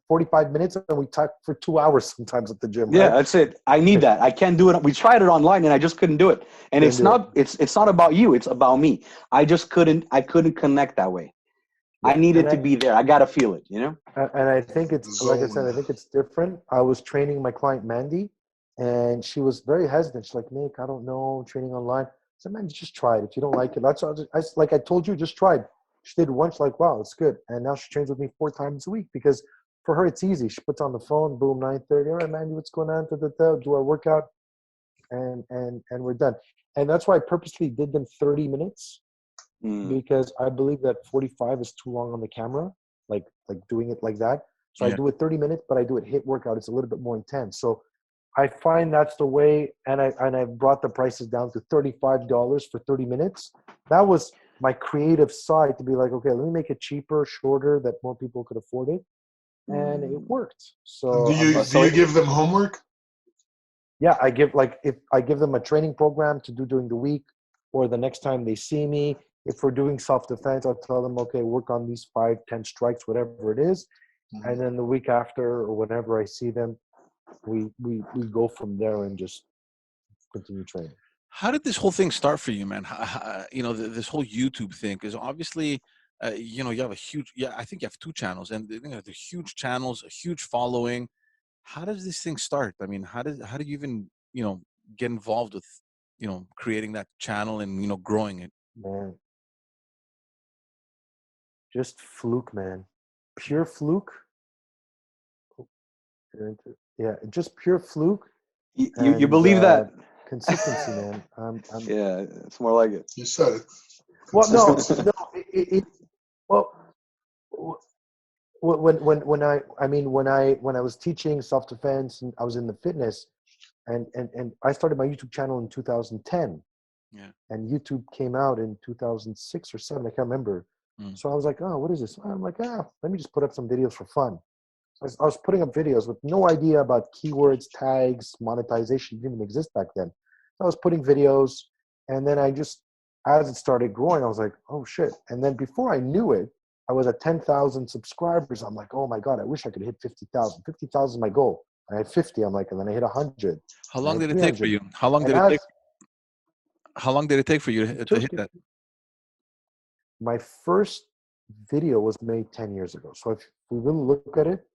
45 minutes and we talk for 2 hours sometimes at the gym, Yeah, right? that's it. I need that. I can't do it. We tried it online and I just couldn't do it. And it's not about you. It's about me. I just couldn't connect that way. I needed to be there. I got to feel it, And I think it's, like I said, I think it's different. I was training my client, Mandy, and she was very hesitant. She's like, Nick, I don't know, training online. I said, man, just try it. If you don't like it, that's all. Like I told you, just try it. She did once, like, wow, it's good. And now she trains with me 4 times a week because for her, it's easy. She puts on the phone, boom, 9:30. All right, Mandy, what's going on? Do our workout, and we're done. And that's why I purposely did them 30 minutes because I believe that 45 is too long on the camera, like doing it like that. So I do it 30 minutes, but I do it HIIT workout. It's a little bit more intense. So I find that's the way, and I brought the prices down to $35 for 30 minutes. That was my creative side to be like, okay, let me make it cheaper, shorter, that more people could afford it, and it worked. So do you give them homework? Yeah, I give them a training program to do during the week, or the next time they see me. If we're doing self-defense, I'll tell them, okay, work on these 5-10 strikes, whatever it is, and then the week after or whenever I see them, we go from there and just continue training. How did this whole thing start for you, man? This whole YouTube thing, because obviously, you have a huge, I think you have 2 channels, and they're huge channels, a huge following. How does this thing start? I mean, how do you even, get involved with, creating that channel and, growing it? Man, just fluke, man. Pure fluke. Yeah, just pure fluke. You believe that? Consistency, man. Yeah, it's more like it. You said it. Well, no. When I was teaching self-defense and I was in the fitness, and I started my YouTube channel in 2010. Yeah. And YouTube came out in 2006 or 7. I can't remember. So I was like, oh, what is this? I'm like, let me just put up some videos for fun. I was putting up videos with no idea about keywords, tags, monetization didn't even exist back then. I was putting videos, and then as it started growing, I was like, oh shit. And then before I knew it, I was at 10,000 subscribers. I'm like, oh my God, I wish I could hit 50,000. 50,000 is my goal. I had 50. I'm like, and then I hit 100. How long did it take for you? How long did it take for you to hit that? My first video was made 10 years ago. So if we really look at it,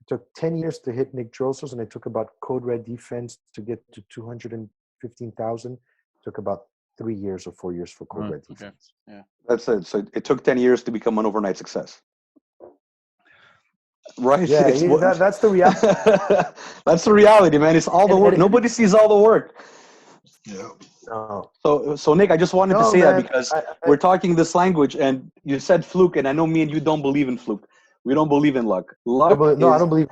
it took 10 years to hit Nick Drossos, and it took about Code Red Defense to get to 215,000. It took about 3 years or 4 years for Code Red Defense. Okay. Yeah. That's it. So it took 10 years to become an overnight success. Right? Yeah, that's the reality. That's the reality, man. It's all the work. Nobody sees all the work. Yeah. So Nick, I just wanted to say that because we're talking this language, and you said fluke, and I know me and you don't believe in fluke. We don't believe in luck. I don't believe.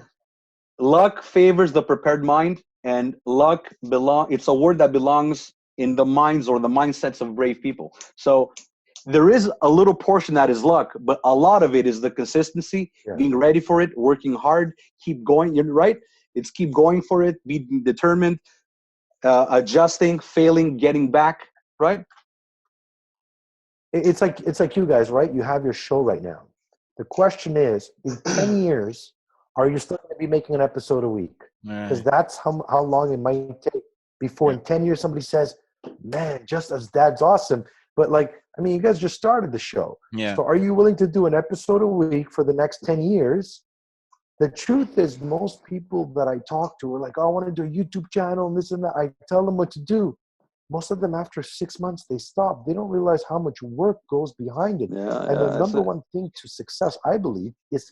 Luck favors the prepared mind, and luck it's a word that belongs in the minds or the mindsets of brave people. So there is a little portion that is luck, but a lot of it is the consistency, being ready for it, working hard, keep going. You're right. It's keep going for it, be determined, adjusting, failing, getting back. Right. It's like you guys, right? You have your show right now. The question is, in 10 years, are you still going to be making an episode a week? Because that's how long it might take before in 10 years somebody says, man, just as Dad's awesome. But you guys just started the show. Yeah. So are you willing to do an episode a week for the next 10 years? The truth is most people that I talk to are like, oh, I want to do a YouTube channel and this and that. I tell them what to do. Most of them, after 6 months, they stop. They don't realize how much work goes behind it. The number one thing to success, I believe, is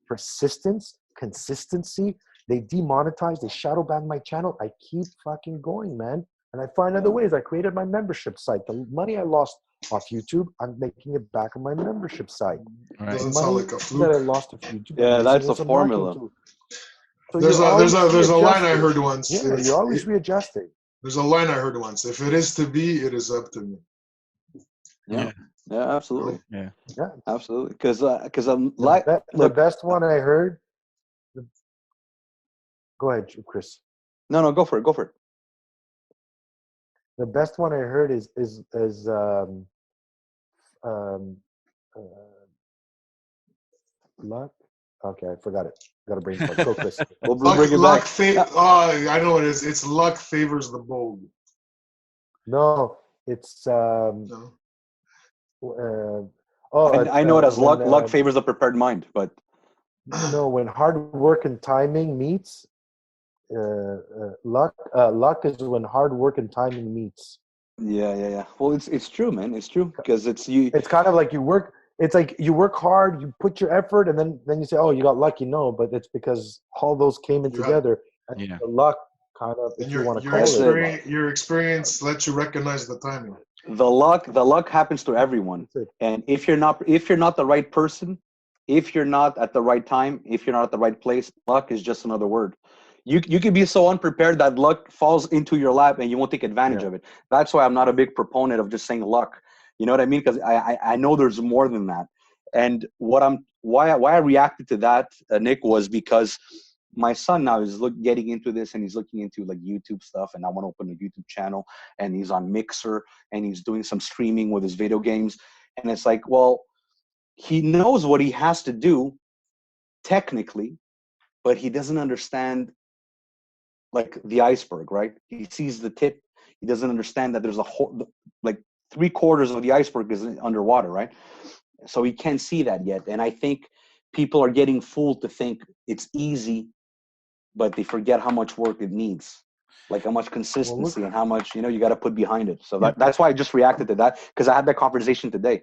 persistence, consistency. They demonetize, they shadow ban my channel. I keep fucking going, man. And I find other ways. I created my membership site. The money I lost off YouTube, I'm making it back on my membership site. Right. Doesn't sound like a fluke. That I lost off YouTube. Yeah, that's a formula. So there's a line I heard once. Yeah, you're always readjusting. There's a line I heard once. If it is to be, it is up to me. Yeah. Yeah, absolutely. Yeah. Yeah. Absolutely. Because The, the look, best one I heard. Go ahead, Chris. no, go for it. Go for it. The best one I heard is um, uh, luck. Okay, I forgot it. Got a brain fart. Go, Chris. We'll bring it back. I know what it is. It's luck favors the bold. No, it's No. I know it as when luck favors the prepared mind, but no, when hard work and timing meets, luck is when hard work and timing meets. yeah. Well, it's true, man. It's true because it's you. It's kind of like you work. It's like you work hard, you put your effort, and then you say, "Oh, you got lucky." No, but it's because all those came in together. And Yeah. the luck, kind of, if you want to Your call it. experience, your experience lets you recognize the timing. The luck happens to everyone, That's it. and if you're not the right person, if you're not at the right time, if you're not at the right place, luck is just another word. You could be so unprepared that luck falls into your lap and you won't take advantage of it. That's why I'm not a big proponent of just saying luck. You know what I mean? Because I know there's more than that. And why I reacted to that, Nick, was because my son now is getting into this and he's looking into like YouTube stuff, and I want to open a YouTube channel, and he's on Mixer and he's doing some streaming with his video games. And it's like, well, he knows what he has to do technically, but he doesn't understand like the iceberg, right? He sees the tip. He doesn't understand that there's a whole, like 3/4 of the iceberg is underwater, right? So he can't see that yet. And I think people are getting fooled to think it's easy, but they forget how much work it needs, like how much consistency and how much, you got to put behind it. So that's why I just reacted to that, because I had that conversation today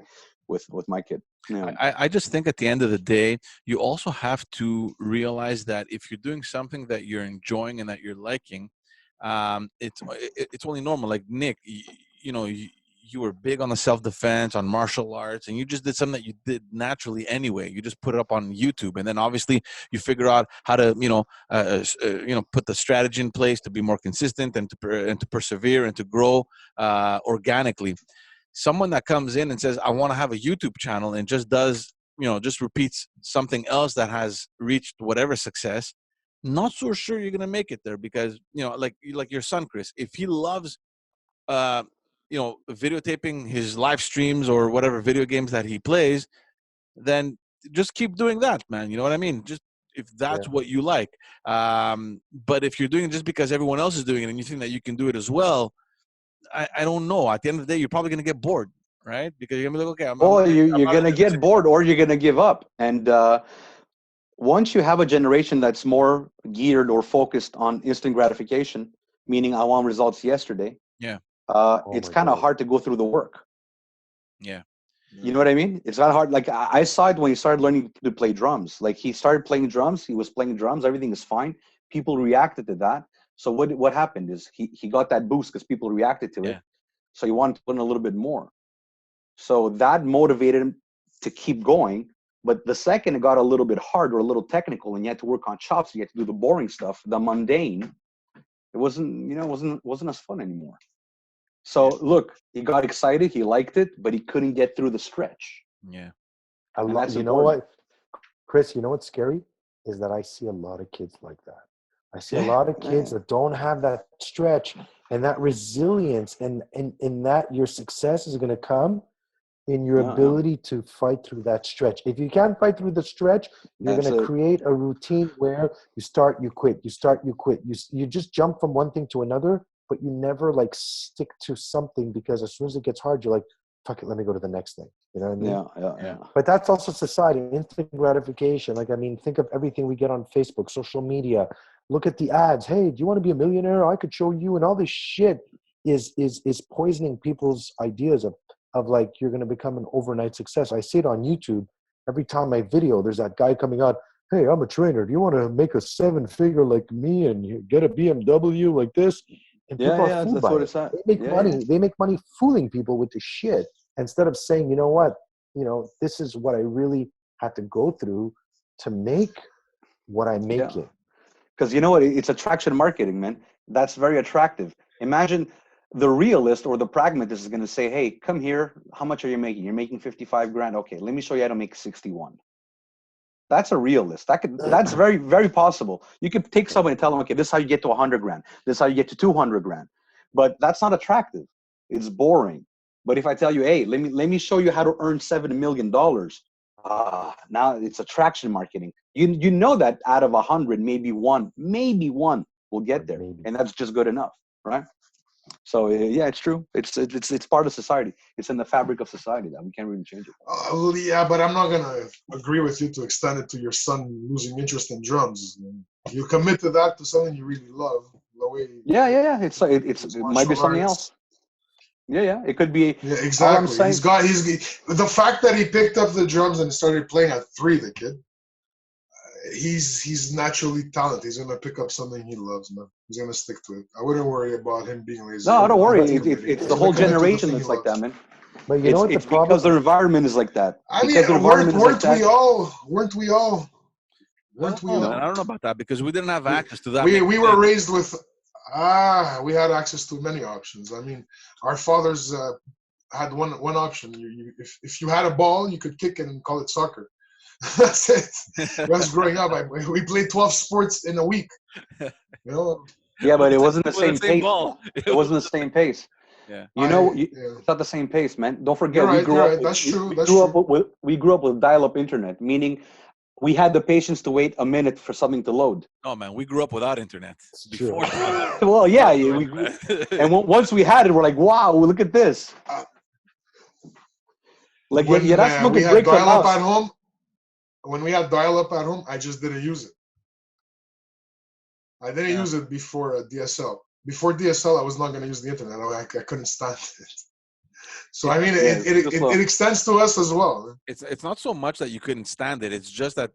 with my kid. Yeah. I just think at the end of the day, you also have to realize that if you're doing something that you're enjoying and that you're liking, it's only normal. Like Nick, you were big on the self-defense, on martial arts, and you just did something that you did naturally anyway. You just put it up on YouTube, and then obviously you figure out how to put the strategy in place to be more consistent and to persevere and to grow organically. Someone that comes in and says, I want to have a YouTube channel, and just does, just repeats something else that has reached whatever success, not so sure you're going to make it there, because, like your son, Chris, if he loves, videotaping his live streams or whatever video games that he plays, then just keep doing that, man. You know what I mean? Just if that's what you like. But if you're doing it just because everyone else is doing it and you think that you can do it as well, I don't know. At the end of the day, you're probably going to get bored, right? Because you're going to be like, okay, you're going to get bored, or you're going to give up. And once you have a generation that's more geared or focused on instant gratification, meaning I want results yesterday, it's kind of hard to go through the work. Yeah. You know what I mean? It's not hard. Like I saw it when he started learning to play drums. Like he started playing drums. He was playing drums. Everything is fine. People reacted to that. So what happened is he got that boost because people reacted to it. So he wanted to learn a little bit more. So that motivated him to keep going. But the second it got a little bit hard or a little technical, and you had to work on chops, you had to do the boring stuff, the mundane, it wasn't as fun anymore. So look, he got excited, he liked it, but he couldn't get through the stretch. Yeah. You know what, Chris, you know what's scary is that I see a lot of kids like that. I see a lot of kids that don't have that stretch and that resilience, and that your success is going to come in your ability to fight through that stretch. If you can't fight through the stretch, you're going to create a routine where you start, you quit, you start, you quit. You just jump from one thing to another, but you never like stick to something, because as soon as it gets hard, you're like, fuck it, let me go to the next thing. You know what I mean? Yeah. But that's also society, instant gratification. Like, I mean, think of everything we get on Facebook, social media. Look at the ads. Hey, do you want to be a millionaire? I could show you. And all this shit is poisoning people's ideas of like, you're going to become an overnight success. I see it on YouTube. Every time I video, there's that guy coming out, hey, I'm a trainer. Do you want to make a 7-figure like me and you get a BMW like this? And people are fooled by it. They make money. They make money fooling people with the shit, instead of saying, you know what, this is what I really had to go through to make what I make it. Because you know what? It's attraction marketing, man. That's very attractive. Imagine the realist or the pragmatist is going to say, hey, come here. How much are you making? You're making 55 grand. Okay, let me show you how to make 61. That's a realist. That's very, very possible. You could take someone and tell them, okay, this is how you get to 100 grand. This is how you get to 200 grand. But that's not attractive. It's boring. But if I tell you, hey, let me show you how to earn $7 million. Now it's attraction marketing. You know that out of 100, maybe one will get there, and that's just good enough, right? So yeah, it's true. It's part of society. It's in the fabric of society that we can't really change it. Well, yeah, but I'm not gonna agree with you to extend it to your son losing interest in drums. You commit to that to something you really love. The way Yeah. It might be something else. Yeah. It could be. Yeah, exactly. He's the fact that he picked up the drums and started playing at 3. The kid, he's naturally talented. He's gonna pick up something he loves, man. He's gonna stick to it. I wouldn't worry about him being lazy. No, don't worry. It's the whole generation that's like that, man. But you know what the problem? Because their environment is like that. I mean, weren't we all? I don't know about that because we didn't have access to that. We were raised with. We had access to many options. I mean, our fathers had one option. If you had a ball, you could kick it and call it soccer. That's it. That's growing up. We played 12 sports in a week. You know. Yeah, but it wasn't the same pace. It wasn't the same pace. Yeah. It's not the same pace, man. Don't forget, we grew up. That's true. We grew up with dial-up internet, meaning we had the patience to wait a minute for something to load. Oh man, we grew up without internet. Before well, yeah. And once we had it, we're like, wow, look at this. Like, when we had dial-up at home, I just didn't use it. I didn't use it before DSL. Before DSL, I was not going to use the internet. I couldn't stand it. So I mean, it extends to us as well. It's not so much that you couldn't stand it. It's just that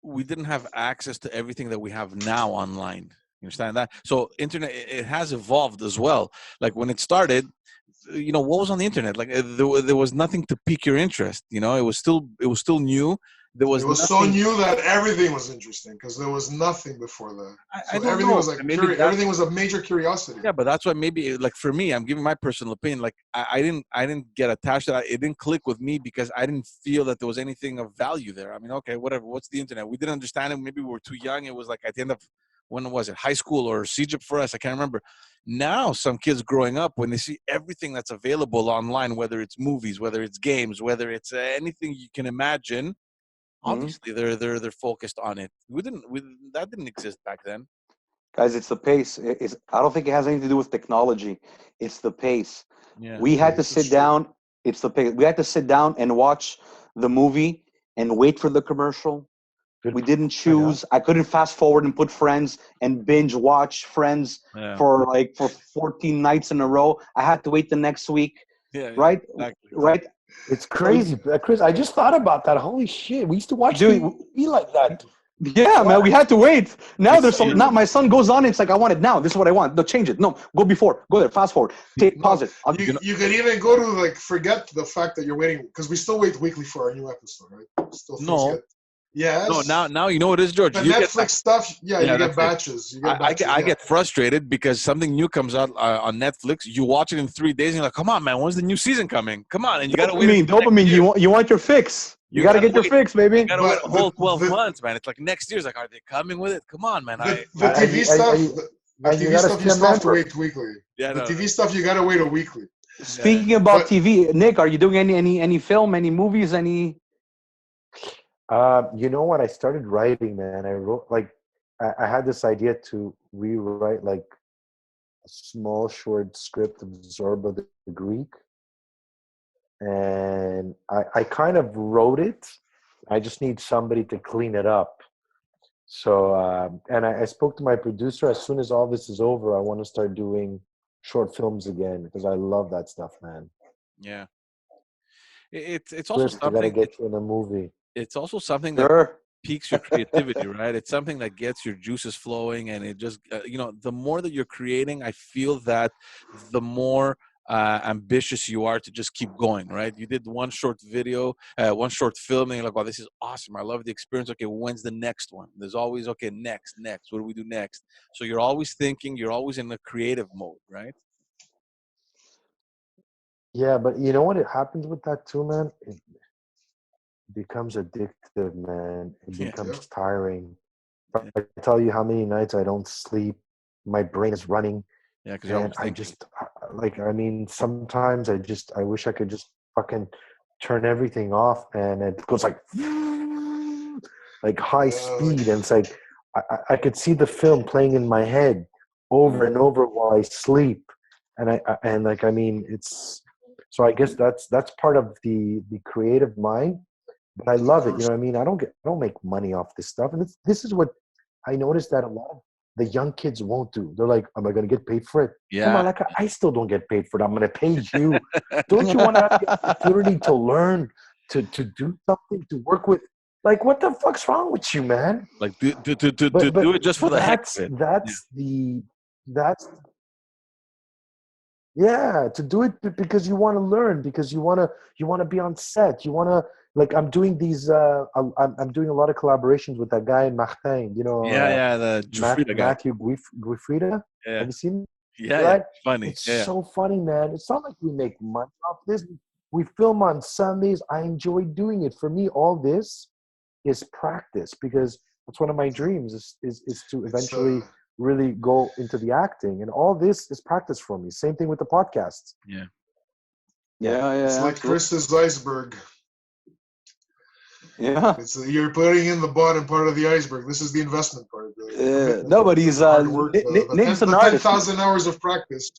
we didn't have access to everything that we have now online. You understand that? So internet, it has evolved as well. Like when it started, what was on the internet? Like there was nothing to pique your interest. It was still new. It was so new that everything was interesting because there was nothing before that. Everything was like everything was a major curiosity. Yeah, but that's why maybe like for me, I'm giving my personal opinion. Like I didn't get attached to that. It didn't click with me because I didn't feel that there was anything of value there. I mean, okay, whatever. What's the internet? We didn't understand it. Maybe we were too young. It was like at the end of when was it? High school or Egypt for us? I can't remember. Now some kids growing up, when they see everything that's available online, whether it's movies, whether it's games, whether it's anything you can imagine. Obviously, they're focused on it. That didn't exist back then. Guys, it's the pace. I don't think it has anything to do with technology. It's the pace. Yeah. We had to sit down. It's the pace. We had to sit down and watch the movie and wait for the commercial. We didn't choose. I couldn't fast forward and put Friends and binge watch Friends for 14 nights in a row. I had to wait the next week. Yeah, right? Exactly. Right? It's crazy, Chris. I just thought about that. Holy shit, we used to watch TV like that. Yeah, man, we had to wait. Now now my son goes on. It's like I want it now. This is what I want. No, change it. No, go before. Go there. Fast forward. Pause it. You can even go to forget the fact that you're waiting because we still wait weekly for our new episode, right? Yes. No, now you know what it is, George. The Netflix stuff, you get batches. I get frustrated because something new comes out on Netflix. You watch it in 3 days, and you're like, "Come on, man, when's the new season coming? Come on!" And you gotta wait. Dopamine. You want your fix. You gotta get your fix, baby. You gotta wait a whole 12 months, man. It's like next year's like, are they coming with it? Come on, man. The TV stuff. The TV stuff you still have to wait weekly. Yeah, the TV stuff you gotta wait a weekly. Speaking about TV, Nick, are you doing any film, any movies, any? You know what? I started writing, man. I wrote I had this idea to rewrite like a small short script of Zorba the Greek, and I kind of wrote it. I just need somebody to clean it up. So, and I spoke to my producer. As soon as all this is over, I want to start doing short films again because I love that stuff, man. Yeah, it's also something. I gotta get you in a movie. It's also something that piques your creativity, right? It's something that gets your juices flowing, and it just, the more that you're creating, I feel that the more ambitious you are to just keep going, right? You did one short video, one short film, and you're like, wow, this is awesome. I love the experience. Okay, when's the next one? There's always, okay, next. What do we do next? So you're always thinking, you're always in a creative mode, right? Yeah, but you know what? It happens with that too, man. It becomes addictive, man. It Yeah. becomes Yeah. tiring. Yeah. If I tell you how many nights I don't sleep, my brain is running, Yeah, because you're and always I thinking. just like. I mean, sometimes I wish I could just fucking turn everything off, and it goes like high Yeah, like, speed, and it's like I could see the film playing in my head over and over while I sleep, and and like I mean, it's so I guess that's part of the creative mind, but I of love it. You know course. what I mean? I don't make money off this stuff, and this is what I noticed that a lot of the young kids won't do. They're like, "Am I going to get paid for it?" Come on, Yeah. like I still don't get paid for it. I'm going to pay you. Don't you want to have the opportunity to learn, to do something, to work with? Like, what the fuck's wrong with you, man? Like to But do it just for the heck of it. Yeah. that's yeah, to do it because you want to learn, because you want to be on set. You want to like I'm doing these. I'm doing a lot of collaborations with that guy Martin. You know, Yeah, yeah, the Jufrida guy. Matthew Guifrida. Yeah. Have you seen Yeah, yeah. that? Funny. It's Yeah. so funny, man. It's not like we make money off this. We film on Sundays. I enjoy doing it. For me, all this is practice because that's one of my dreams is to It's eventually really go into the acting, and all this is practice for me. Same thing with the podcasts. Yeah. Yeah. Yeah, it's yeah, like absolutely. Chris's iceberg. Yeah. It's you're putting in the bottom part of the iceberg. This is the investment part, the commitment No, part, but he's the hard work, Nick's an the artist. 10,000 hours of practice.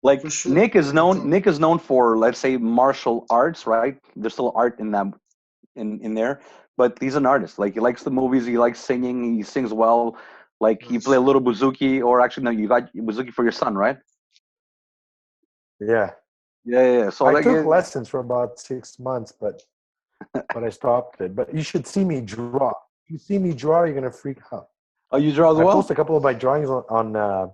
Like For sure. Nick is known for, let's say, martial arts, right? There's still art in that in there, but he's an artist. Like he likes the movies, he likes singing, he sings well. Like you play Nice. a little bouzouki, or actually no, you got bouzouki for your son, right? Yeah. Yeah, yeah, yeah. So I like, took lessons for about 6 months, but I stopped it. But you should see me draw. If you see me draw, you're gonna freak out. oh, you draw as I post well? a couple of my drawings on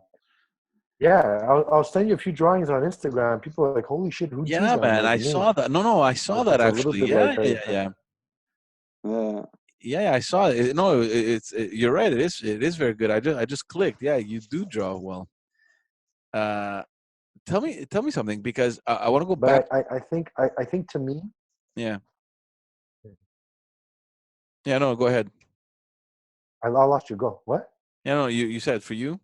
yeah, I'll send you a few drawings on Instagram. People are like, "Holy shit, who drew Yeah, that?" I'm man. like, I "Me." saw that. No, no, I saw Like that it's a little actually. bit Yeah, like yeah, yeah. Yeah. Yeah, yeah, I saw it. No, you're right. It is very good. I just clicked. Yeah, you do draw well. Uh tell me something because I want to go back. but I think to me, Yeah. Yeah, no, go ahead. I lost you. Go what? Yeah, no, you said for you.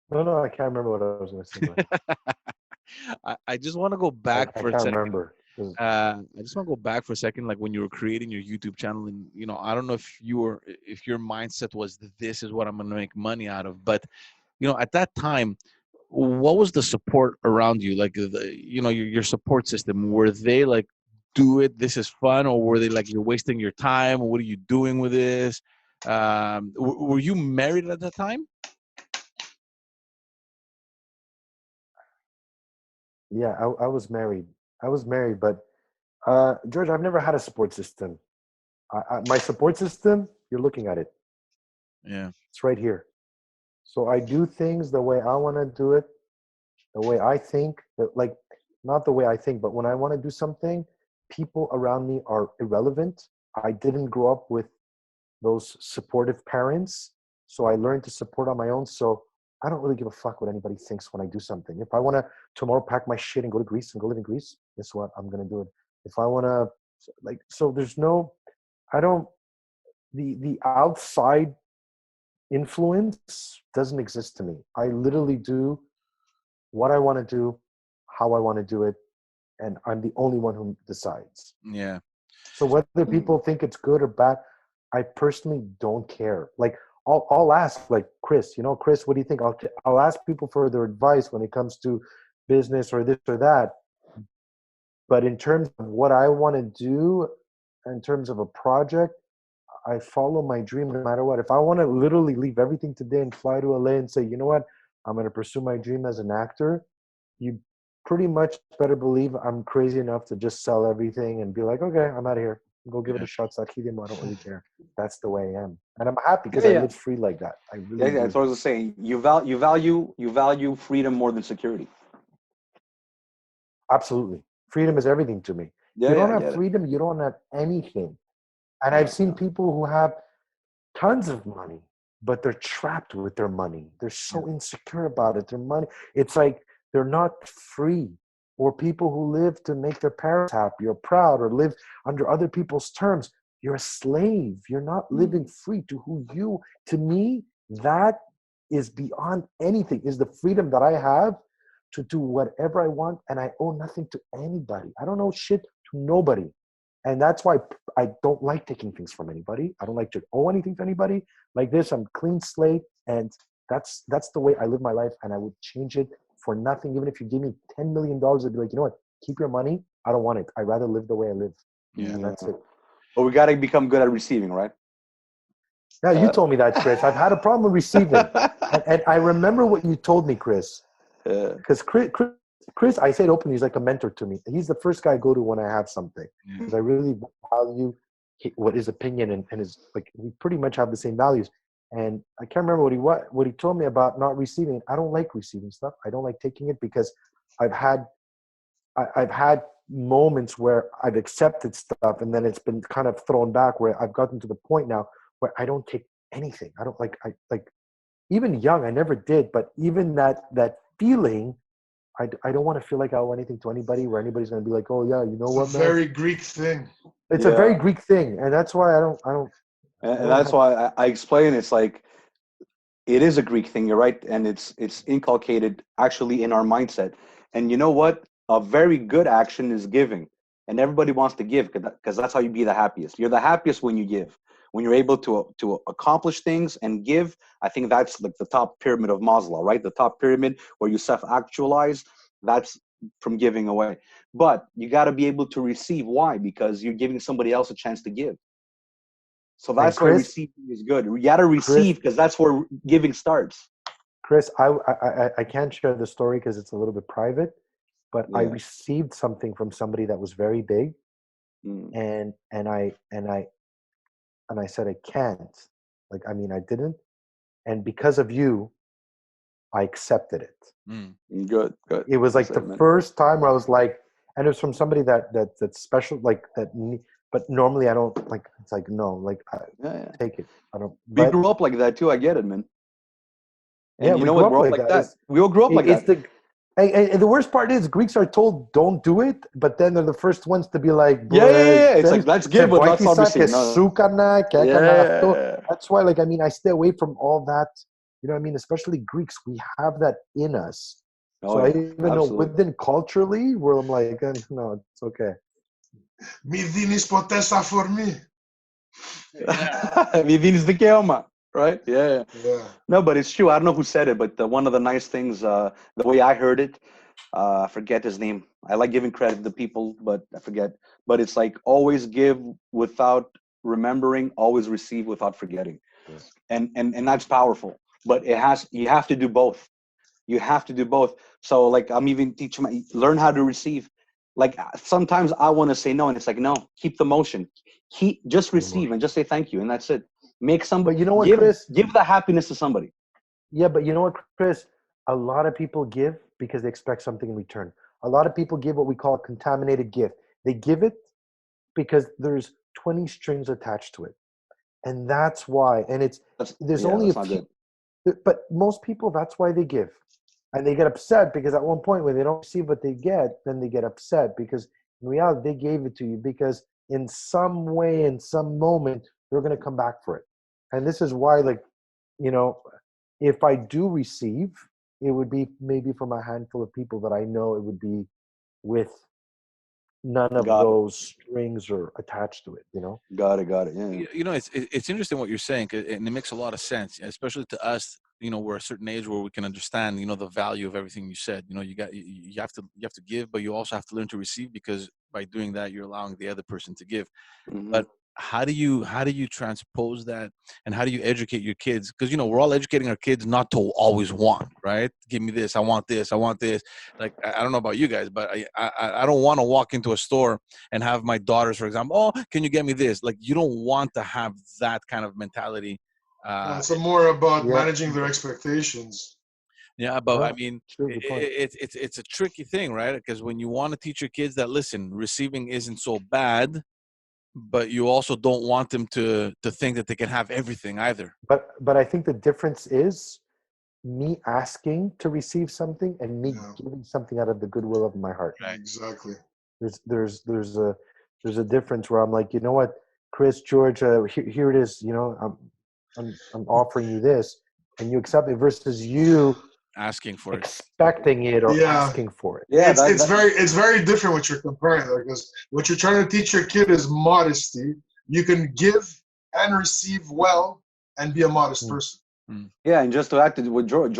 No, I can't remember what I was gonna say. Man. I just want to go back I for a can't second. remember. I just want to go back for a second, like when you were creating your YouTube channel, and I don't know if your mindset was this is what I'm gonna make money out of, but at that time, what was the support around you, like your support system? Were they like, do it, this is fun, or were they like, you're wasting your time, what are you doing with this? Were you married at that time? Yeah, I was married. I was married, but George, I've never had a support system. My support system, you're looking at it. Yeah. It's right here. So I do things the way I want to do it, the way I think. Like not the way I think, but when I want to do something, people around me are irrelevant. I didn't grow up with those supportive parents, so I learned to support on my own. So I don't really give a fuck what anybody thinks when I do something. If I want to tomorrow pack my shit and go to Greece and go live in Greece, guess what? I'm gonna do it. If I want to, like, so there's no, I don't. The outside influence doesn't exist to me. I literally do what I want to do, how I want to do it, and I'm the only one who decides. Yeah. So whether people think it's good or bad, I personally don't care. Like I'll ask, like Chris, Chris, what do you think? I'll ask people for their advice when it comes to business or this or that. But in terms of what I want to do, in terms of a project, I follow my dream no matter what. If I want to literally leave everything today and fly to LA and say, you know what, I'm going to pursue my dream as an actor, you pretty much better believe I'm crazy enough to just sell everything and be like, okay, I'm out of here. Go give it Yeah. a shot. I don't really care. That's the way I am. And I'm happy because Yeah, I yeah. live free like that. I Yeah, really yeah, that's do. what I was saying. You value freedom more than security. Absolutely. Freedom is everything to me. Yeah, You yeah, don't I have get it. freedom, you don't have anything. And I've Yeah, seen yeah. people who have tons of money, but they're trapped with their money. They're so insecure about it. Their money, it's like they're not free. or people who live to make their parents happy or proud or live under other people's terms. You're a slave. You're not living free to who you, to me, that is beyond anything, is the freedom that I have to do whatever I want, and I owe nothing to anybody. I don't owe shit to nobody. And that's why I don't like taking things from anybody. I don't like to owe anything to anybody. Like this, I'm clean slate, and that's the way I live my life, and I would change it for nothing. Even if you give me $10 million, I'd be like, you know what? Keep your money. I don't want it. I'd rather live the way I live. Yeah. And that's it. But we got to become good at receiving, right? Yeah, you told me that, Chris. I've had a problem with receiving. And I remember what you told me, Chris. Because Chris, I say it openly, he's like a mentor to me. He's the first guy I go to when I have something. Because I really value what his opinion and his, like, we pretty much have the same values. And I can't remember what he told me about not receiving. I don't like receiving stuff. I don't like taking it because I've had moments where I've accepted stuff and then it's been kind of thrown back, where I've gotten to the point now where I don't take anything. I don't like, even young, I never did, but even that feeling, I don't want to feel like I owe anything to anybody, where anybody's going to be like, oh yeah, you know what, It's a man? very Greek thing. It's a very Greek thing. And that's why I don't. And that's why I explain it's like, it is a Greek thing, you're right. And it's inculcated actually in our mindset. And you know what? A very good action is giving. And everybody wants to give because that's how you be the happiest. You're the happiest when you give. When you're able to accomplish things and give, I think that's like the top pyramid of Maslow, right? The top pyramid where you self-actualize, that's from giving away. But you got to be able to receive. Why? Because you're giving somebody else a chance to give. So that's why receiving is good. You got to receive because that's where giving starts. Chris, I can't share the story because it's a little bit private, but I received something from somebody that was very big, and I said I can't. Like, I mean, I didn't, and because of you, I accepted it. Good. It was like the first time where I was like, and it was from somebody that's special, like that. But normally I don't like. It's like no, like take it. I don't. We grew up like that too. I get it, man. And you know we what? We're up like that. We all grew up like that. And the worst part is Greeks are told don't do it, but then they're the first ones to be like, yeah. It's like let's give, but let's not receive. That's why, like, I mean, I stay away from all that. You know what I mean? Especially Greeks, we have that in us. I even know within culturally, where I'm like, no, it's okay. Μη δίνεις ποτέ στα φορμή. Μη δίνεις δικαίωμα. Right? Yeah. No, but it's true. I don't know who said it, but one of the nice things, the way I heard it, I forget his name. I like giving credit to people, but I forget. But it's like always give without remembering, always receive without forgetting. And that's powerful. But you have to do both. You have to do both. So like I'm even teaching learn how to receive. Like sometimes I want to say no, and it's like no, keep the motion. Just receive and just say thank you, and that's it. Make somebody. But you know what, Chris? Give the happiness to somebody. Yeah, but you know what, Chris? A lot of people give because they expect something in return. A lot of people give what we call a contaminated gift. They give it because there's 20 strings attached to it, and that's why. And there's only a few. But most people, that's why they give. And they get upset because at one point when they don't receive what they get, then they get upset because in reality, they gave it to you because in some way, in some moment, they're going to come back for it. And this is why, like, you know, if I do receive, it would be maybe from a handful of people that I know it would be with none of those strings are attached to it, you know? Got it. Yeah. You know, it's interesting what you're saying, and it makes a lot of sense, especially to us. You know, we're a certain age where we can understand, you know, the value of everything you said. You know, you have to give, but you also have to learn to receive, because by doing that, you're allowing the other person to give. But how do you transpose that, and how do you educate your kids? Because, you know, we're all educating our kids not to always want, right? Give me this, I want this, I want this. Like, I don't know about you guys, but I don't want to walk into a store and have my daughters, for example, oh, can you get me this? Like, you don't want to have that kind of mentality. It's more about managing their expectations. Yeah, but I mean, it's a tricky thing, right? Because when you want to teach your kids that, listen, receiving isn't so bad, but you also don't want them to think that they can have everything either. But I think the difference is me asking to receive something and me giving something out of the goodwill of my heart. Exactly. There's a difference where I'm like, you know what, Chris, George, here it is. You know, I'm offering you this, and you accept it versus you Asking for it. expecting it or Yeah. asking for it. Yeah, it's very different what you're comparing there, because what you're trying to teach your kid is modesty. You can give and receive well and be a modest person. Yeah, and just to add to what George,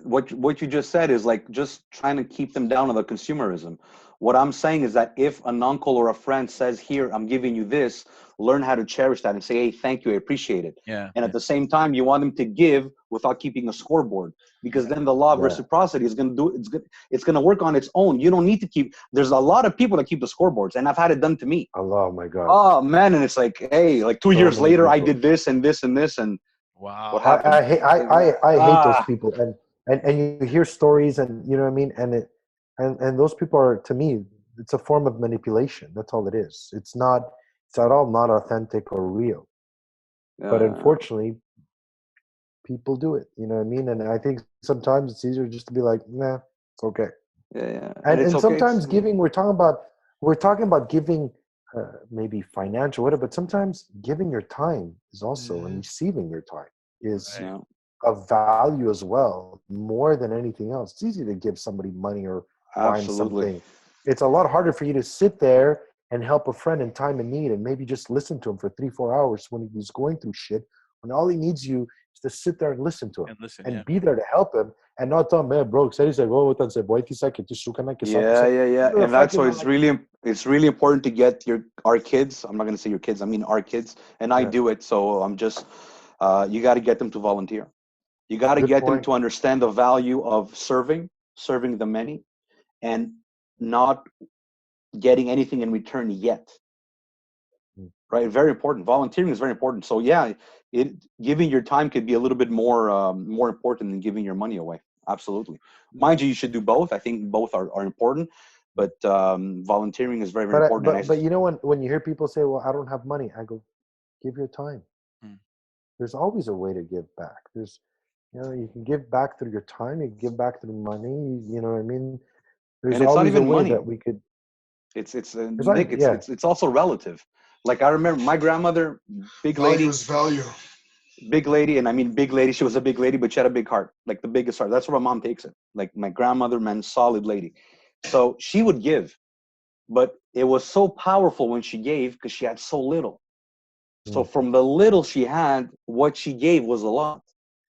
what you just said is like just trying to keep them down on the consumerism. What I'm saying is that if an uncle or a friend says, "Here, I'm giving you this," learn how to cherish that and say, "Hey, thank you, I appreciate it." Yeah. And at the same time, you want them to give without keeping a scoreboard, because then the law of reciprocity is going to do it's going to work on its own. You don't need to keep. There's a lot of people that keep the scoreboards, and I've had it done to me. Oh my God. Oh man, and it's like, hey, like 2 years later, I did this and this and this, and wow. what happened? I hate those people, and you hear stories, and you know what I mean, and those people are, to me, it's a form of manipulation. That's all it is. It's at all not authentic or real. But unfortunately, people do it. You know what I mean? And I think sometimes it's easier just to be like, nah, it's okay. Yeah. And it's okay. sometimes giving, we're talking about giving, maybe financial, whatever. But sometimes giving your time is also, and receiving your time is of value as well, more than anything else. It's easy to give somebody money or buy them something. It's a lot harder for you to sit there and help a friend in time of need and maybe just listen to him for 3-4 hours when he's going through shit, when all he needs you is to sit there and listen to him and be there to help him, and not tell him, man, bro, Yeah. And that's why it's really important to get our kids. I'm not going to say your kids, I mean our kids, and I do it. So I'm just you got to get them to volunteer. You got to get them to understand the value of serving the many, and not getting anything in return yet. Right? Very important. Volunteering is very important. So yeah, giving your time could be a little bit more important than giving your money away. Absolutely. Mind you should do both. I think both are important, but volunteering is very, very important. But you know, when you hear people say, well, I don't have money, I go, give your time. There's always a way to give back. You can give back through your time, you can give back through money, you know what I mean? There's always a way that we could. It's Nick, it's also relative. Like I remember my grandmother, big lady, big lady, and I mean big lady. She was a big lady, but she had a big heart, like the biggest heart. That's where my mom takes it. Like my grandmother, man, solid lady. So she would give, but it was so powerful when she gave because she had so little. So from the little she had, what she gave was a lot,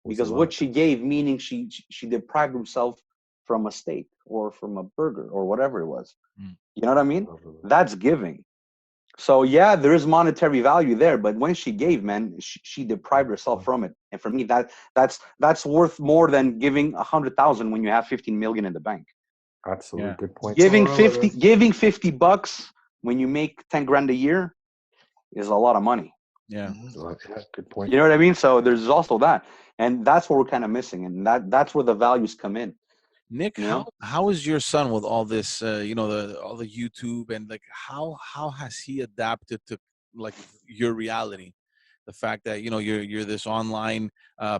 because what she gave, meaning she deprived herself from a steak or from a burger or whatever it was. You know what I mean? That's giving. So yeah, there is monetary value there, but when she gave, man, she deprived herself from it. And for me, that's worth more than giving 100,000 when you have 15 million in the bank. Absolutely, good point. Giving $50 when you make 10 grand a year is a lot of money. Yeah, good point. You know what I mean? So there's also that, and that's what we're kind of missing, and that's where the values come in. Nick, how is your son with all this? All the YouTube, and like how has he adapted to like your reality? The fact that you're this online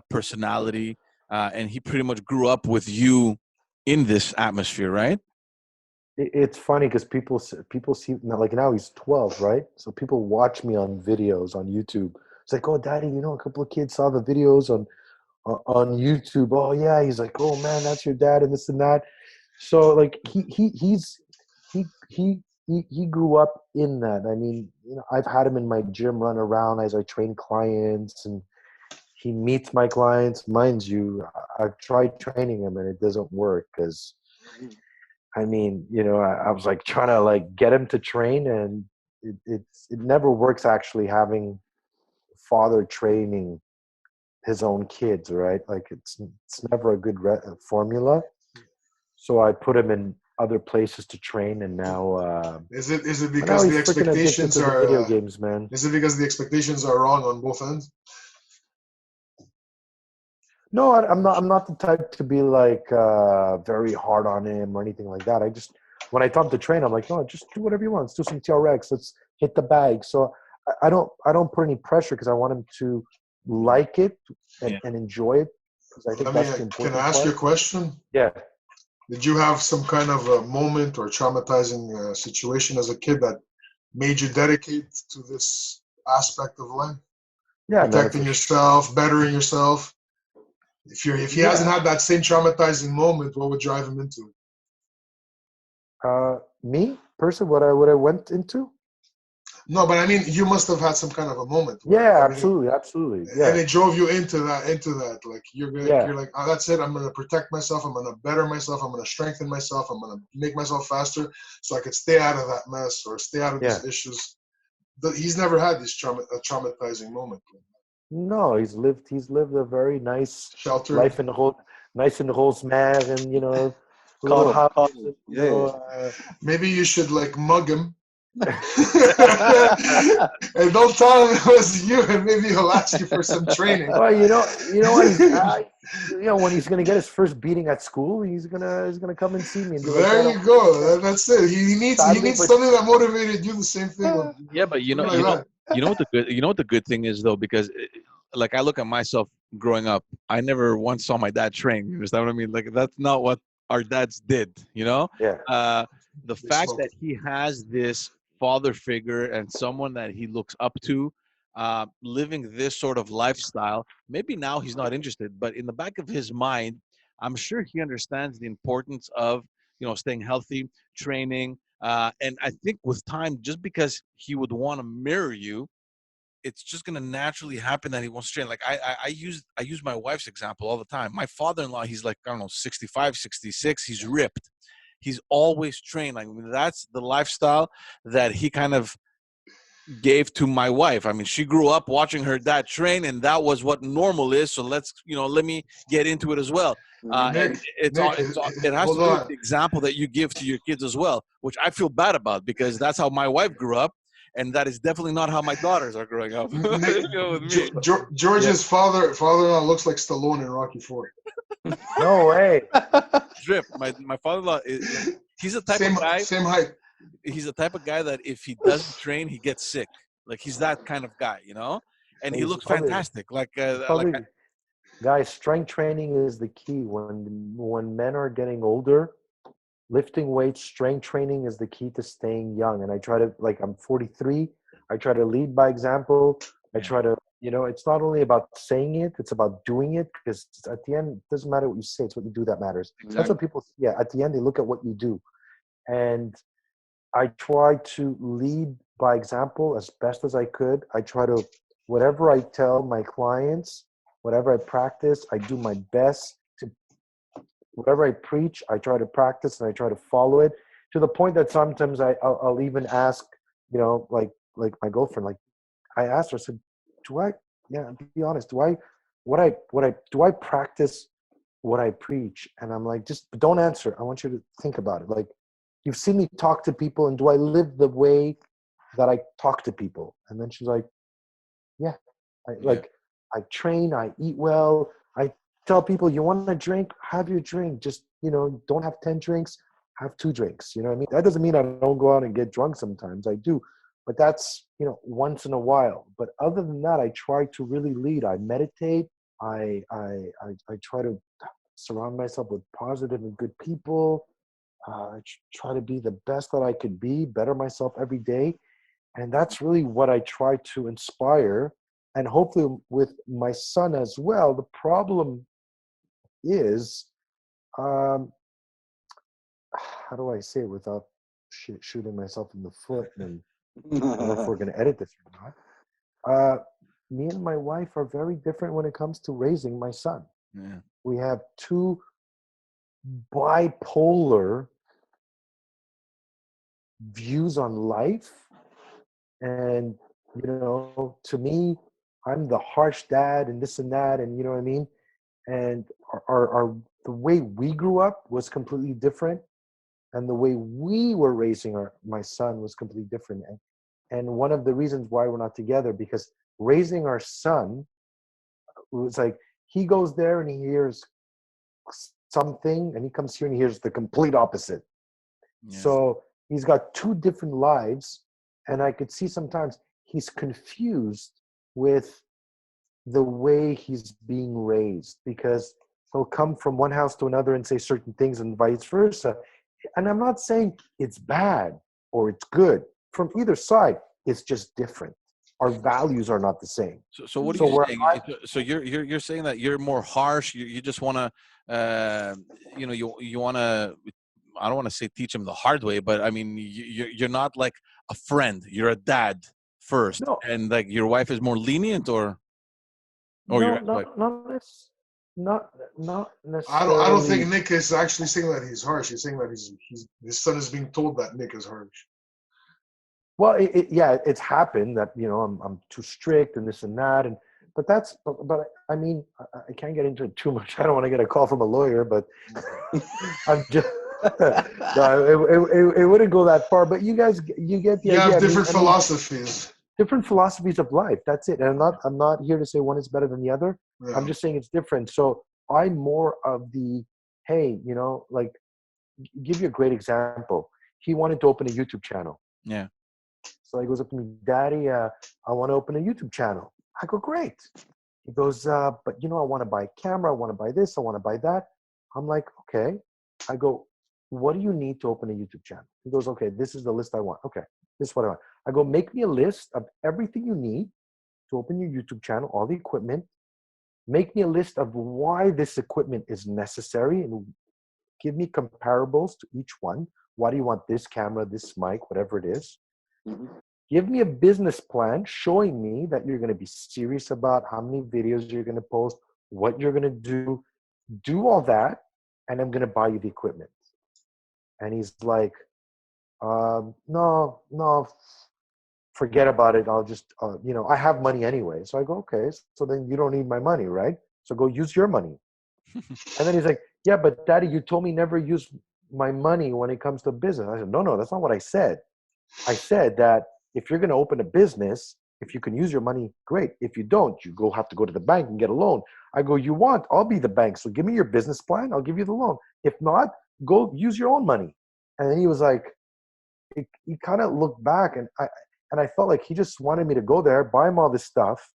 personality, and he pretty much grew up with you in this atmosphere, right? It's funny because people see now he's 12, right? So people watch me on videos on YouTube. It's like, oh, Daddy, a couple of kids saw the videos on YouTube. Oh yeah, he's like, oh man, that's your dad, and this and that. So like he grew up in that. I mean, I've had him in my gym run around as I train clients, and he meets my clients. Mind you, I've tried training him and it doesn't work because, I mean, I was like trying to like get him to train, and it never works actually having father training his own kids, right? Like it's never a good formula. So I put him in other places to train, and now is it because the expectations are video games, man? Is it because the expectations are wrong on both ends? No, I'm not the type to be like very hard on him or anything like that. When I tell him to train, I'm like, no, just do whatever you want. Let's do some TRX. Let's hit the bag. So I don't put any pressure because I want him to like it and enjoy it because I think that's the Can I important ask you a part. question? Yeah. Did you have some kind of a moment or traumatizing situation as a kid that made you dedicate to this aspect of life? Yeah, man. Protecting yourself, bettering yourself. If he hasn't had that same traumatizing moment, what would drive him into it? Me, person, what I went into? No, but I mean, you must have had some kind of a moment where Yeah, everything, absolutely. and Yeah. it drove you into that. Like you're Yeah. like, oh, that's it. I'm gonna protect myself. I'm gonna better myself. I'm gonna strengthen myself. I'm gonna make myself faster so I could stay out of that mess or stay out of Yeah. these issues. He's never had this traumatizing moment. No, he's lived a very nice Sheltered. life in the whole nice in the Rosemère, and little Coddle, house, coddle. Yeah. Maybe you should like mug him. And don't tell him it was you, and maybe he'll ask you for some training. Well, you know what when he's gonna get his first beating at school, he's gonna come and see me and be like, There "Dad, you go. That's it. He sadly, needs but something that motivated you. The same thing. Yeah, but Something like that. you know what the good thing is though, because like I look at myself growing up, I never once saw my dad train. You understand what I mean? Like that's not what our dads did. You know, yeah, the They fact smoked. that he has this father figure and someone that he looks up to, living this sort of lifestyle. Maybe now he's not interested, but in the back of his mind, I'm sure he understands the importance of staying healthy, training, and I think with time, just because he would want to mirror you, it's just going to naturally happen that he wants to train. Like I use my wife's example all the time. My father-in-law, he's like, I don't know, 65, 66. He's ripped. He's always trained. Like that's the lifestyle that he kind of gave to my wife. I mean, she grew up watching her dad train, and that was what normal is. So let me get into it as well. And Nick, it has to hold do with on. the example that you give to your kids as well, which I feel bad about because that's how my wife grew up, and that is definitely not how my daughters are growing up. Nick, With me. George's father-in-law looks like Stallone in Rocky IV. no way. Drip. My father-in-law is like he's the type of guy. Same height. He's the type of guy that if he doesn't train, he gets sick. Like he's that kind of guy, and he He's looks fantastic. probably guys. Strength training is the key when men are getting older. Lifting weights, strength training is the key to staying young. And I try to, like, I'm 43. I try to lead by example. I try to, it's not only about saying it, it's about doing it, because at the end, it doesn't matter what you say, it's what you do that matters. That's what people, at the end, they look at what you do. And I try to lead by example as best as I could. I try to, whatever I tell my clients, whatever I practice, I do my best to, whatever I preach, I try to practice and I try to follow it to the point that sometimes I'll even ask, like my girlfriend, like I asked her, I said, be honest, do I practice what I preach? And I'm like, just don't answer. I want you to think about it. Like, you've seen me talk to people, and do I live the way that I talk to people? And then she's like, yeah, I train, I eat well. I tell people, you want a drink, have your drink. Just, don't have 10 drinks, have 2 drinks. You know what I mean? That doesn't mean I don't go out and get drunk sometimes. I do. But that's, once in a while. But other than that, I try to really lead. I meditate. I try to surround myself with positive and good people. Try to be the best that I could be, better myself every day. And that's really what I try to inspire. And hopefully with my son as well. The problem is, how do I say it without shooting myself in the foot? And I don't know if we're going to edit this or not. Me and my wife are very different when it comes to raising my son. Yeah. We have 2 bipolar views on life. And, to me, I'm the harsh dad and this and that. And you know what I mean? And our the way we grew up was completely different. And the way we were raising my son was completely different. And one of the reasons why we're not together, because raising our son was like, he goes there and he hears something, and he comes here and he hears the complete opposite. Yeah. So he's got 2 different lives, and I could see sometimes he's confused with the way he's being raised, because he'll come from one house to another and say certain things and vice versa. And I'm not saying it's bad or it's good. From either side, it's just different. Our values are not the same. So what are So you where saying? I- So you're saying that you're more harsh. You just want to, you want to. I don't want to say teach him the hard way, but I mean, you're not like a friend. You're a dad first, No, and like your wife is more lenient, or your no, ex-wife. not I don't think necessarily. Nick is actually saying that he's harsh. He's saying that his son is being told that Nick is harsh. Well, yeah, it's happened that I'm too strict and this and that, but I mean I can't get into it too much. I don't want to get a call from a lawyer, but I'm just no, it wouldn't go that far. But you get the You idea. have different I mean, philosophies. different philosophies of life. That's it. And I'm not here to say one is better than the other. Yeah. I'm just saying it's different. So I'm more of the, hey, like, give you a great example. He wanted to open a YouTube channel. Yeah. So he goes up to me, Daddy, I want to open a YouTube channel. I go, great. He goes, but I want to buy a camera. I want to buy this. I want to buy that. I'm like, okay. I go, what do you need to open a YouTube channel? He goes, okay, this is the list I want. Okay, this is what I want. I go, make me a list of everything you need to open your YouTube channel, all the equipment. Make me a list of why this equipment is necessary and give me comparables to each one. Why do you want this camera, this mic, whatever it is? Mm-hmm. Give me a business plan showing me that you're going to be serious about how many videos you're going to post, what you're going to do. Do all that, and I'm going to buy you the equipment. And he's like, no, forget about it. I'll just, I have money anyway. So I go, okay, so then you don't need my money, right? So go use your money. And then he's like, yeah, but Daddy, you told me never use my money when it comes to business. I said, no, that's not what I said. I said that if you're going to open a business, if you can use your money, great. If you don't, you have to go to the bank and get a loan. I go, you want, I'll be the bank. So give me your business plan. I'll give you the loan. If not, go use your own money. And then he was like, he kind of looked back and I felt like he just wanted me to go there, buy him all this stuff.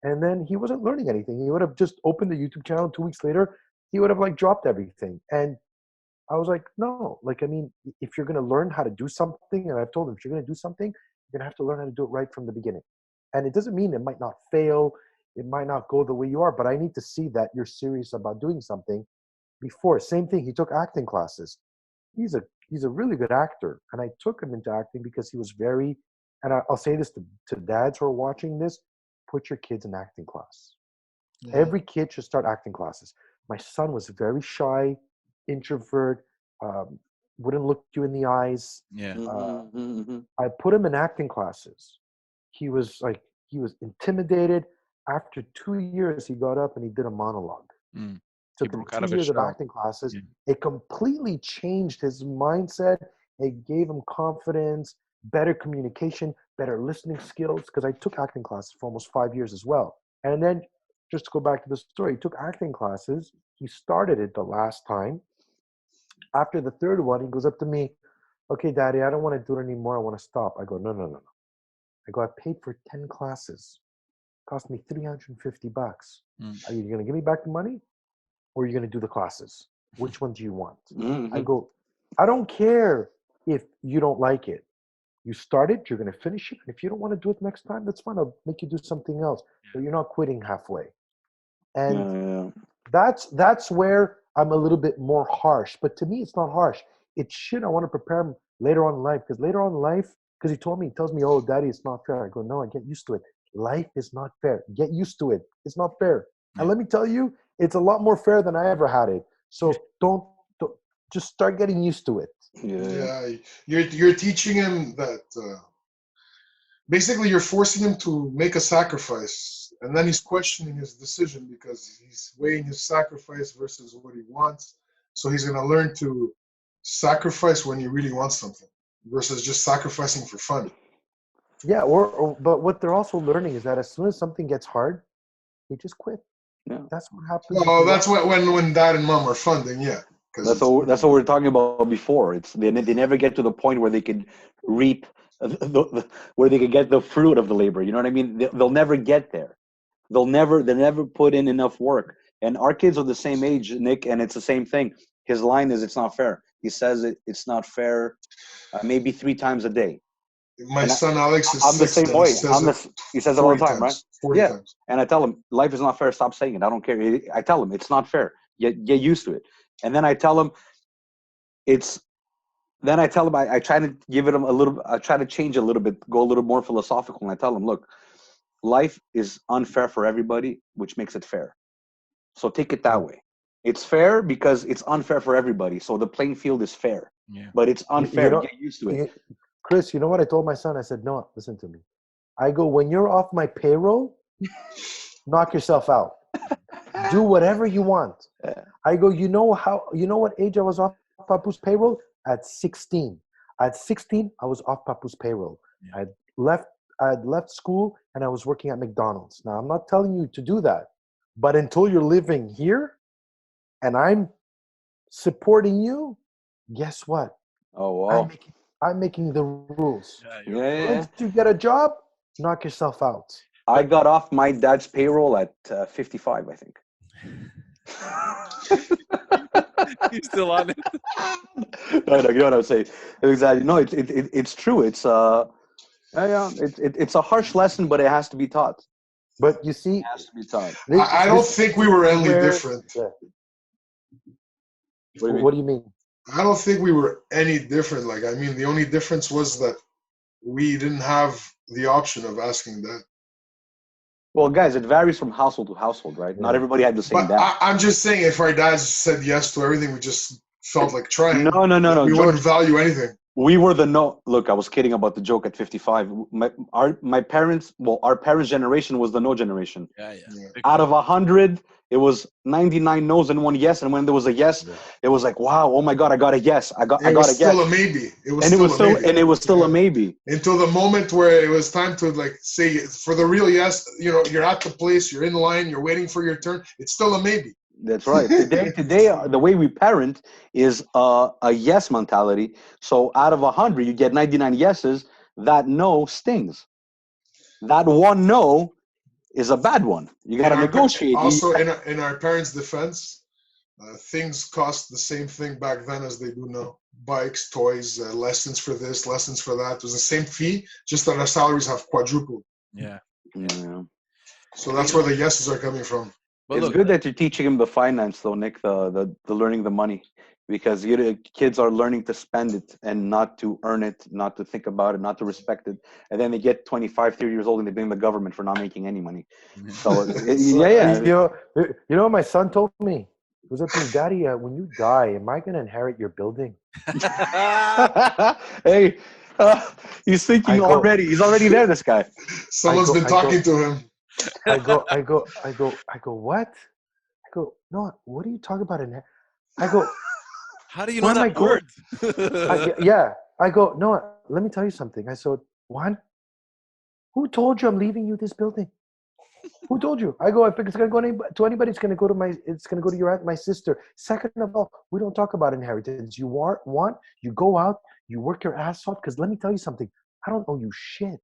And then he wasn't learning anything. He would have just opened the YouTube channel 2 weeks later. He would have like dropped everything. And I was like, no, like, I mean, if you're going to learn how to do something, and I've told him, if you're going to do something, you're going to have to learn how to do it right from the beginning. And it doesn't mean it might not fail. It might not go the way you are, but I need to see that you're serious about doing something before. Same thing. He took acting classes. He's a really good actor. And I took him into acting because he was very, and I'll say this to dads who are watching this, put your kids in acting class. Yeah. Every kid should start acting classes. My son was very shy, introvert, wouldn't look you in the eyes. Yeah. I put him in acting classes. He was intimidated. After 2 years, he got up and he did a monologue. Took him broke out 2 of his years of shell. acting classes. Yeah. It completely changed his mindset. It gave him confidence, better communication, better listening skills, because I took acting classes for almost 5 years as well. And then, just to go back to the story, he took acting classes. He started it the last time. After the third one, he goes up to me, okay, Daddy, I don't want to do it anymore. I want to stop. I go, no. I go, I paid for 10 classes. It cost me $350. Are you going to give me back the money or are you going to do the classes? Which one do you want? I go, I don't care if you don't like it. You started, you're going to finish it. And if you don't want to do it next time, that's fine. I'll make you do something else. But you're not quitting halfway. And that's where I'm a little bit more harsh. But to me, it's not harsh. I want to prepare him later on in life. Because later on in life, because he tells me, oh, Daddy, it's not fair. I go, no, I get used to it. Life is not fair. Get used to it. It's not fair. Yeah. And let me tell you, it's a lot more fair than I ever had it. So don't just start getting used to it. Yeah, you're teaching him that basically you're forcing him to make a sacrifice, and then he's questioning his decision because he's weighing his sacrifice versus what he wants. So he's going to learn to sacrifice when he really wants something versus just sacrificing for fun. Yeah, but what they're also learning is that as soon as something gets hard, they just quit. Yeah. That's what happens. Well, that's when dad and mom are funding, yeah. That's what we were talking about before. It's they never get to the point where they can reap, where they can get the fruit of the labor. You know what I mean? They'll never get there. They'll never put in enough work And our kids are the same age, Nick, and it's the same thing. His line is, "It's not fair." He says it's not fair, maybe 3 times a day. My And son Alex is I'm the 6 same and way. He says it all 40 the time, right? times. 40 Yeah. times. And I tell him, life is not fair. Stop saying it. I don't care. I tell him it's not fair. Get used to it. And then I tell him it's. Then I tell him I try to give it a little. I try to change a little bit, go a little more philosophical. And I tell him, look, life is unfair for everybody, which makes it fair. So take it that way. It's fair because it's unfair for everybody. So the playing field is fair. Yeah. But it's unfair. You know, Get used to it. Chris, you know what I told my son? I said, no, listen to me. I go, when you're off my payroll, knock yourself out. Do whatever you want. I go, you know what age I was off Papu's payroll? At 16. At 16, I was off Papu's payroll. Yeah. I had left school and I was working at McDonald's. Now, I'm not telling you to do that, but until you're living here and I'm supporting you, guess what? Oh, wow. I'm making the rules. Yeah. Once you get a job, knock yourself out. I got off my dad's payroll at 55, I think. He's still on it. No, you know what I'm saying. Exactly. No, it's true. It's it's a harsh lesson, but it has to be taught. But you see, It has to be taught. I don't think we were any different. Yeah. What do you mean? I don't think we were any different. Like, I mean, the only difference was that we didn't have the option of asking that. Well, guys, it varies from household to household, right? Yeah. Not everybody had the same dad. I'm just saying, if our dads said yes to everything, we just felt like trying. No. We wouldn't value anything. We were the no. Look, I was kidding about the joke at 55. My parents, our parents' generation was the no generation. Yeah. Out of 100, it was 99 no's and 1 yes. And when there was a yes, it was like, wow, oh my God, I got a yes. I got a yes. It was still a maybe. It was still a maybe. Until the moment where it was time to like say for the real yes, you're at the place, you're in line, you're waiting for your turn. It's still a maybe. That's right. Today, the way we parent is a yes mentality. So out of 100, you get 99 yeses. That no stings. That one no is a bad one. You got to negotiate. Also, in our parents' defense, things cost the same thing back then as they do now. Bikes, toys, lessons for this, lessons for that. It was the same fee, just that our salaries have quadrupled. Yeah. So that's where the yeses are coming from. But it's good that you're teaching him the finance, though, Nick, the learning the money, because kids are learning to spend it and not to earn it, not to think about it, not to respect it. And then they get 25, 30 years old and they blame the government for not making any money. So, yeah. You know what my son told me? He was up to me, Daddy, when you die, am I going to inherit your building? Hey, he's thinking already. He's already there, this guy. Someone's been talking to him. I go, what? I go, no, what are you talking about in there? I go, how do you know that word? I go, no, let me tell you something. I said, Juan, who told you I'm leaving you this building? Who told you? I go, if it's going to go to anybody, it's going to go to your aunt, my sister. Second of all, we don't talk about inheritance. You want, you go out, you work your ass off. Because let me tell you something. I don't owe you shit.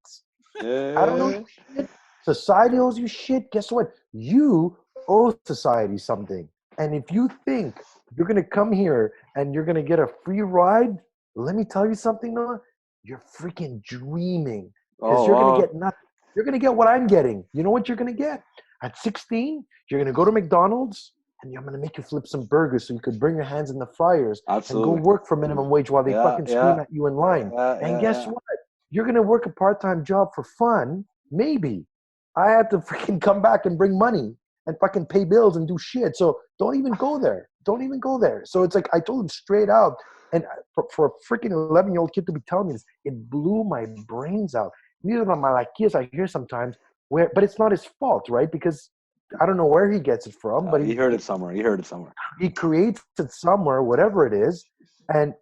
I don't owe you shit. Society owes you shit. Guess what? You owe society something. And if you think you're going to come here and you're going to get a free ride, let me tell you something, Noah. You're freaking dreaming. Because you're going to get nothing. You're going to get what I'm getting. You know what you're going to get? At 16, you're going to go to McDonald's and I'm going to make you flip some burgers so you could bring your hands in the fryers and go work for minimum wage while they fucking scream at you in line. And guess what? You're going to work a part-time job for fun. Maybe. I have to freaking come back and bring money and fucking pay bills and do shit. So don't even go there. Don't even go there. So it's like I told him straight out. And for a freaking 11-year-old kid to be telling me this, it blew my brains out. These are my like kids I hear sometimes, but it's not his fault, right? Because I don't know where he gets it from. But he heard it somewhere. He creates it somewhere, whatever it is. And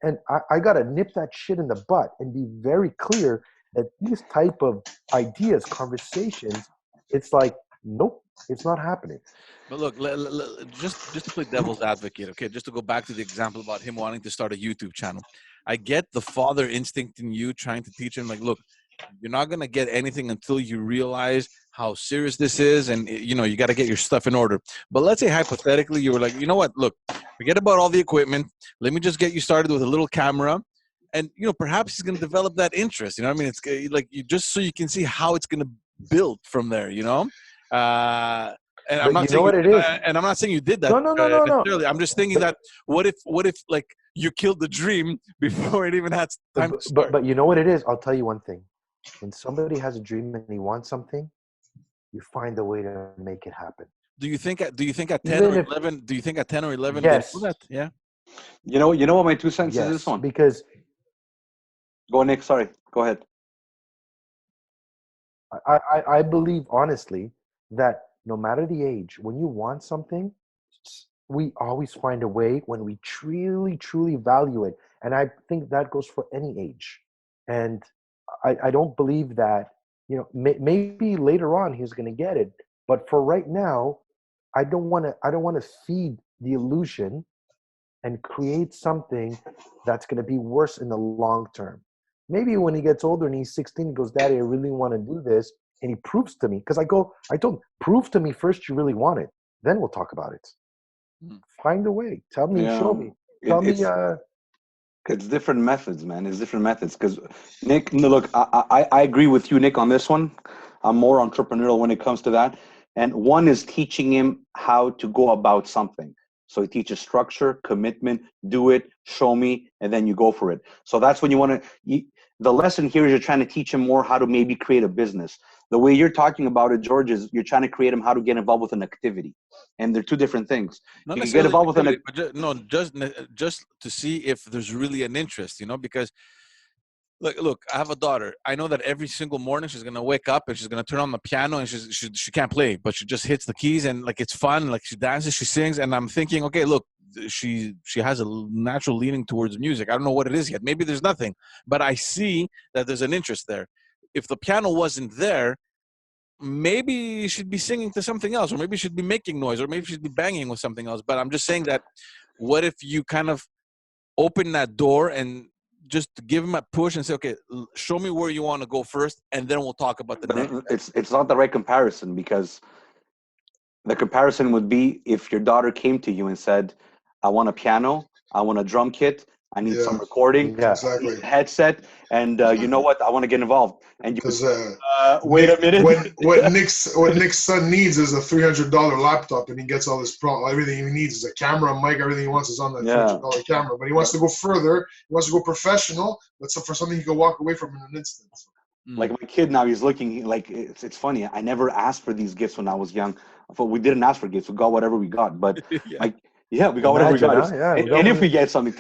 I got to nip that shit in the butt and be very clear that these type of ideas, conversations, it's like, nope, it's not happening. But look, just to play devil's advocate, okay, just to go back to the example about him wanting to start a YouTube channel. I get the father instinct in you trying to teach him, like, look, you're not going to get anything until you realize how serious this is, and you know, you got to get your stuff in order. But let's say hypothetically, you were like, you know what? Look, forget about all the equipment. Let me just get you started with a little camera, and you know, perhaps he's going to develop that interest. You know what I mean? It's like you just so you can see how it's going to build from there. You know. And I'm But not you know saying what it is? and I'm not saying you did that No. necessarily. I'm just thinking that what if like you killed the dream before it even had time to start? But you know what it is? I'll tell you one thing. When somebody has a dream and he wants something, you find a way to make it happen. Do you think at 10 Even or if 11? Do you think at 10 or 11 they know yes, that? Yeah. You know what my 2 cents is this yes, one. because Go, Nick. Sorry. Go ahead. I believe honestly that no matter the age, when you want something, we always find a way when we truly value it. And I think that goes for any age. And I don't believe that, you know, maybe later on he's going to get it. But for right now, I don't want to feed the illusion and create something that's going to be worse in the long term. Maybe when he gets older and he's 16, he goes, Daddy, I really want to do this. And he proves to me, because I told him, prove to me first you really want it. Then we'll talk about it. Hmm. Find a way. Tell me, Yeah. show me. It, it's it's different methods, man. It's different methods. Because Nick, no, look, I agree with you, Nick, on this one. I'm more entrepreneurial when it comes to that. And one is teaching him how to go about something. So he teaches structure, commitment, do it, show me, and then you go for it. So that's when you want to. The lesson here is you're trying to teach him more how to maybe create a business. The way you're talking about it, George, is you're trying to create him how to get involved with an activity, and they're two different things. Not You can get necessarily involved with an activity, but just to see if there's really an interest, you know, because look, I have a daughter. I know that every single morning she's gonna wake up and she's gonna turn on the piano and she can't play, but she just hits the keys and like it's fun. Like she dances, she sings, and I'm thinking, okay, look, she has a natural leaning towards music. I don't know what it is yet. Maybe there's nothing, but I see that there's an interest there. If the piano wasn't there, maybe she'd be singing to something else, or maybe she'd be making noise, or maybe she'd be banging with something else. But I'm just saying that what if you kind of open that door and just give him a push and say, okay, show me where you want to go first, and then we'll talk about the But next. it's not the right comparison, because the comparison would be if your daughter came to you and said, I want a piano, I want a drum kit, I need some Yeah, recording, yeah. I need exactly. a headset, and you know what, I want to get involved. And you would Because say, wait a minute. what Nick's son needs is a $300 laptop, and he gets all this everything he needs is a camera, a mic, everything he wants is on that Yeah. $300 camera. But he wants to go further. He wants to go professional. But for something he can walk away from in an instant. Like my kid now, he's looking like it's funny. I never asked for these gifts when I was young. But we didn't ask for gifts. We got whatever we got. But Yeah. like, yeah, we got whatever we Imagine, got. huh? Yeah, And if we get something,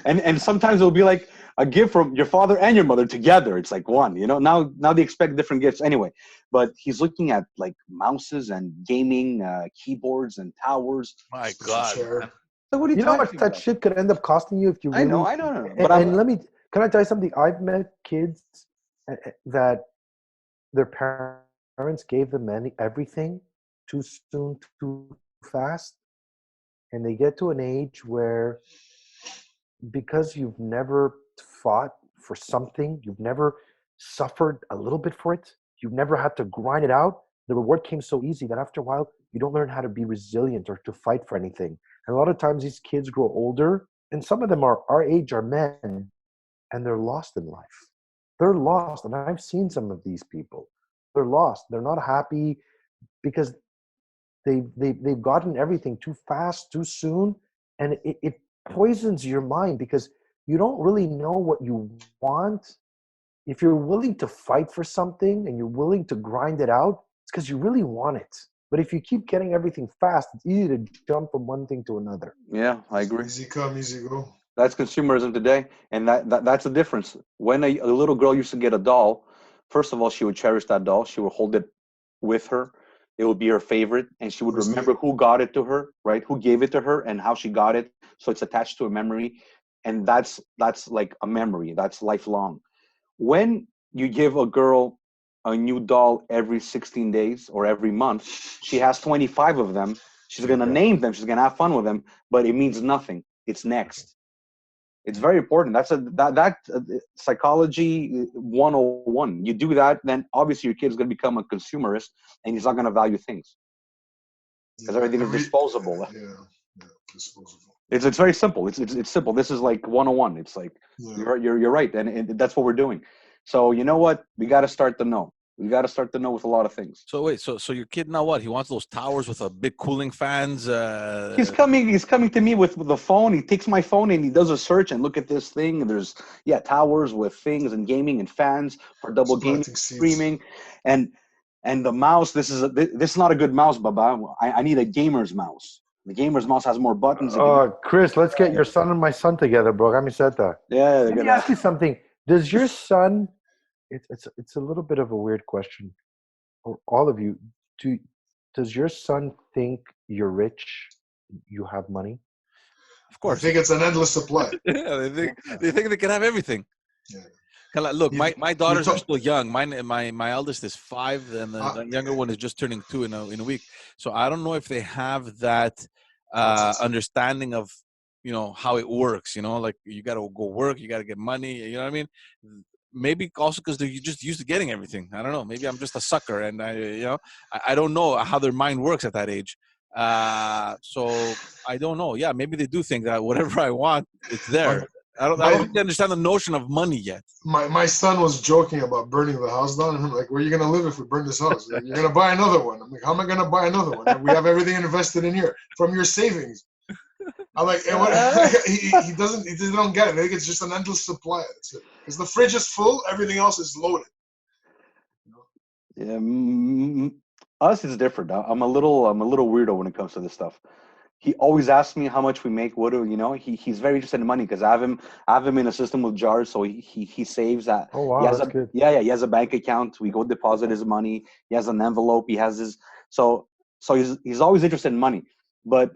and sometimes it'll be like a gift from your father and your mother together. It's like one, you know. Now they expect different gifts anyway. But he's looking at like mouses and gaming keyboards and towers. My God. Chair. So what are You know what talking that about? shit could end up costing you if you really. I know. And, But let me. Can I tell you something? I've met kids that their parents gave them everything too soon, too fast, and they get to an age where, because you've never fought for something, you've never suffered a little bit for it, you've never had to grind it out, the reward came so easy that after a while you don't learn how to be resilient or to fight for anything. And a lot of times these kids grow older, and some of them are our age, are men, and they're lost in life. They're lost, and I've seen some of these people. They're lost. They're not happy because they've gotten everything too fast, too soon, and it poisons your mind because you don't really know what you want. If you're willing to fight for something and you're willing to grind it out, it's because you really want it. But if you keep getting everything fast, it's easy to jump from one thing to another. yeah, I agree. Easy come, easy go. That's consumerism today, and that's the difference. When a little girl used to get a doll, first of all, she would cherish that doll. She would hold it with her. It would be her favorite, and she would remember who got it to her, right? Who gave it to her, and how she got it. So it's attached to a memory, and that's like a memory. That's lifelong. When you give a girl a new doll every 16 days or every month, she has 25 of them. She's gonna name them. She's gonna have fun with them, but it means nothing. It's next. It's very important. That psychology 101. You do that, then obviously your kid's going to become a consumerist, and he's not going to value things because everything is disposable. Yeah, disposable. It's very simple. It's simple. This is like 101. It's like you're right, and that's what we're doing. So you know what? We got to start to know. We got to start to know with a lot of things. So wait, so your kid now what? He wants those towers with a big cooling fans. He's coming to me with the phone. He takes my phone and he does a search and look at this thing. There's towers with things and gaming and fans for double gaming, streaming, and the mouse. This is not a good mouse, Baba. I need a gamer's mouse. The gamer's mouse has more buttons. Chris, let's get your son and my son together, bro. Yeah. Let me ask you something. Does your son? It's a little bit of a weird question, or all of you. Does your son think you're rich? You have money? Of course. I think it's an endless supply. Yeah, they think they can have everything. Yeah. Look, my daughters are still young. My eldest is 5, and the younger one is just turning 2 in a week. So I don't know if they have that understanding of how it works. Like you got to go work, you got to get money. You know what I mean? Maybe also because they're just used to getting everything. I don't know. Maybe I'm just a sucker, and I don't know how their mind works at that age. So I don't know. Yeah, maybe they do think that whatever I want, it's there. I don't really understand the notion of money yet. My son was joking about burning the house down, and I'm like, "Where are you gonna live if we burn this house? You're gonna buy another one." I'm like, "How am I gonna buy another one? And we have everything invested in here from your savings." I'm like, he don't get it. I think it's just an endless supply. That's it. Because the fridge is full, everything else is loaded. Yeah, us is different. I'm a little weirdo when it comes to this stuff. He always asks me how much we make. What do he's very interested in money because I have him in a system with jars, so he saves that. Oh wow, that's good. Yeah, he has a bank account. We go deposit his money. He has an envelope. He has his so he's always interested in money, but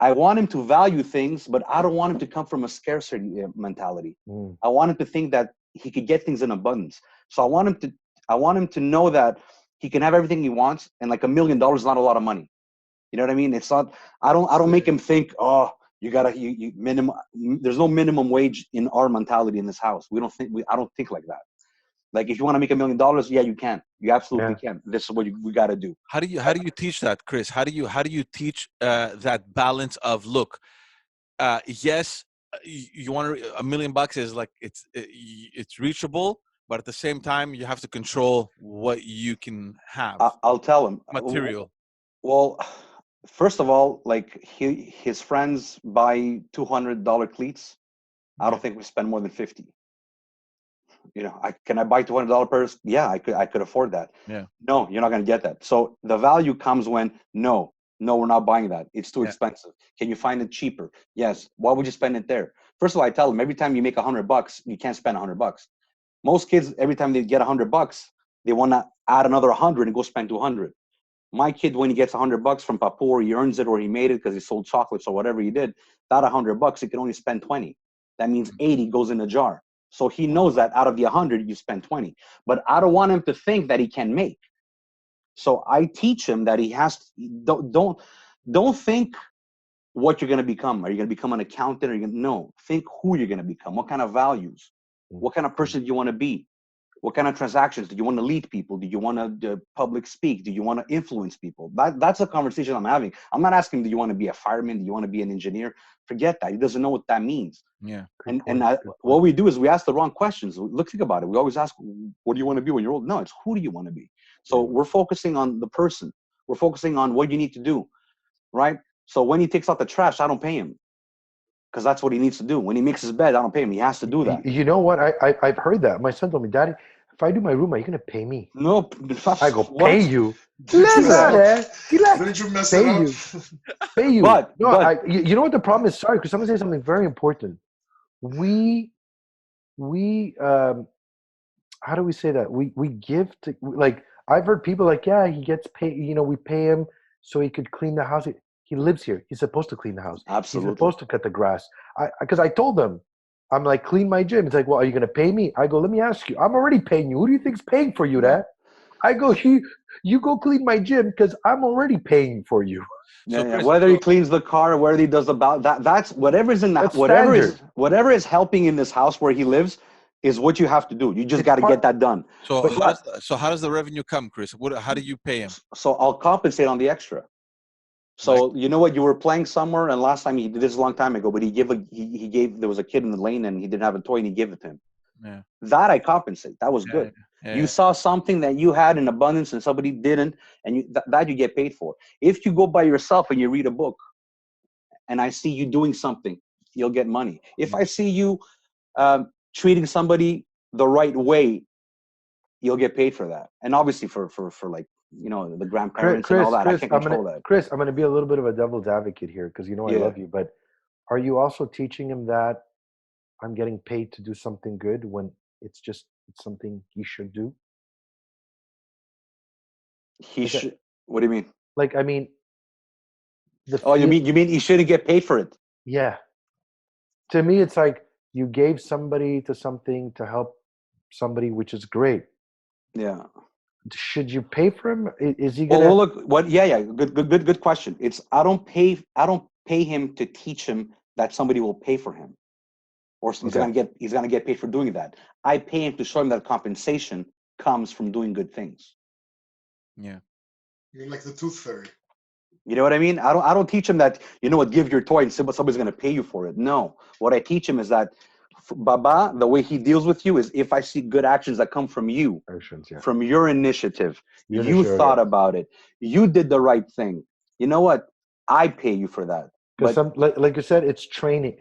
I want him to value things, but I don't want him to come from a scarcity mentality. I want him to think that he could get things in abundance. So I want him to know that he can have everything he wants, and like $1 million is not a lot of money. You know what I mean? It's not. I don't make him think, oh, you minimum. There's no minimum wage in our mentality in this house. I don't think like that. Like if you want to make $1 million, yeah, you can. You absolutely can. This is what we got to do. How do you teach that, Chris? How do you teach that balance of look? Yes, you want $1 million is like it's reachable, but at the same time you have to control what you can have. I'll tell him material. Well, first of all, like his friends buy $200 cleats. I don't think we spend more than 50. Can I buy $200 purse? Yeah, I could afford that. Yeah. No, you're not going to get that. So the value comes when no, we're not buying that. It's too expensive. Can you find it cheaper? Yes. Why would you spend it there? First of all, I tell them every time you make $100, you can't spend $100. Most kids, every time they get $100, they want to add another 100 and go spend 200. My kid, when he gets $100 from Papu, or he earns it, or he made it because he sold chocolates or whatever he did, that $100, he can only spend 20. That means 80 goes in a jar. So he knows that out of the 100, you spend 20. But I don't want him to think that he can make. So I teach him that he has to, don't think what you're going to become. Are you going to become an accountant? No. Think who you're going to become. What kind of values? What kind of person do you want to be? What kind of transactions? Do you want to lead people? Do you want to public speak? Do you want to influence people? That's a conversation I'm having. I'm not asking, do you want to be a fireman? Do you want to be an engineer? Forget that. He doesn't know what that means. Yeah. What we do is we ask the wrong questions. Think about it. We always ask, what do you want to be when you're old? No, it's who do you want to be? So we're focusing on the person. We're focusing on what you need to do, right? So when he takes out the trash, I don't pay him because that's what he needs to do. When he makes his bed, I don't pay him. He has to do that. You know what? I've heard that. My son told me, Daddy, if I do my room, are you going to pay me? No. I go, pay you? Didn't you mess it up? Pay you. But you know what the problem is? Sorry, because someone said something very important. We how do we say that? We give to, like, I've heard people like, yeah, he gets paid, we pay him so he could clean the house. He lives here. He's supposed to clean the house. Absolutely. He's supposed to cut the grass. Because I told them, I'm like, clean my gym. It's like, well, are you going to pay me? I go, let me ask you. I'm already paying you. Who do you think's paying for you, Dad? I go, you go clean my gym because I'm already paying for you. So Yeah. Chris, Whether he cleans the car, whether he does about that's whatever's in that That's standard. whatever is helping in this house where he lives is what you have to do. You just It's got to part- get that done. so But how does the revenue come, Chris? How do you pay him? So I'll compensate on the extra. So Like, you know what? You were playing somewhere, and last time he did this a long time ago, but he gave there was a kid in the lane and he didn't have a toy and he gave it to him. yeah, That I compensate. That was good. You saw something that you had in abundance and somebody didn't, and that you get paid for. If you go by yourself and you read a book, and I see you doing something, you'll get money. If I see you treating somebody the right way, you'll get paid for that. And obviously for like the grandparents and all that, I can't control that. Chris, I'm gonna be a little bit of a devil's advocate here because I Yeah. love you. But are you also teaching him that I'm getting paid to do something good when it's something he should do? He Like, should. What do you mean? like I mean, Oh, you mean he shouldn't get paid for it? yeah. To me, it's like you gave somebody to something to help somebody, which is great. Yeah. Should you pay for him? Is he Well, gonna? look. What? Yeah. Good question. It's I don't pay him to teach him that somebody will pay for him, or he's Okay. gonna get paid for doing that. I pay him to show him that compensation comes from doing good things. yeah. You're like the tooth fairy. You know what I mean? I don't teach him that, give your toy and somebody's going to pay you for it. No. What I teach him is that Baba, the way he deals with you is if I see good actions that come from you, Yeah. from your initiative, Your you initiative, thought yeah. about it, you did the right thing. You know what? I pay you for that. Because But like you said, it's training.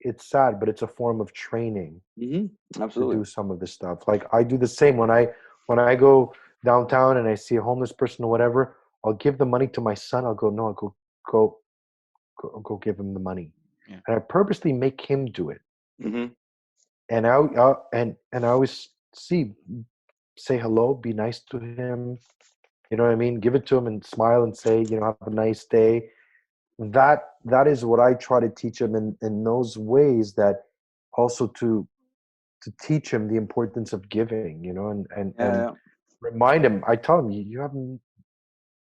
It's sad, but it's a form of training to absolutely. do some of this stuff. Like I do the same when I go downtown and I see a homeless person or whatever. I'll give the money to my son. I'll go, no, I'll go give him the money, Yeah. and I purposely make him do it. Mm-hmm. And I always say hello, be nice to him. You know what I mean? Give it to him and smile and say, have a nice day. That is what I try to teach him in those ways, that also to teach him the importance of giving, and Yeah. remind him. I tell him, you have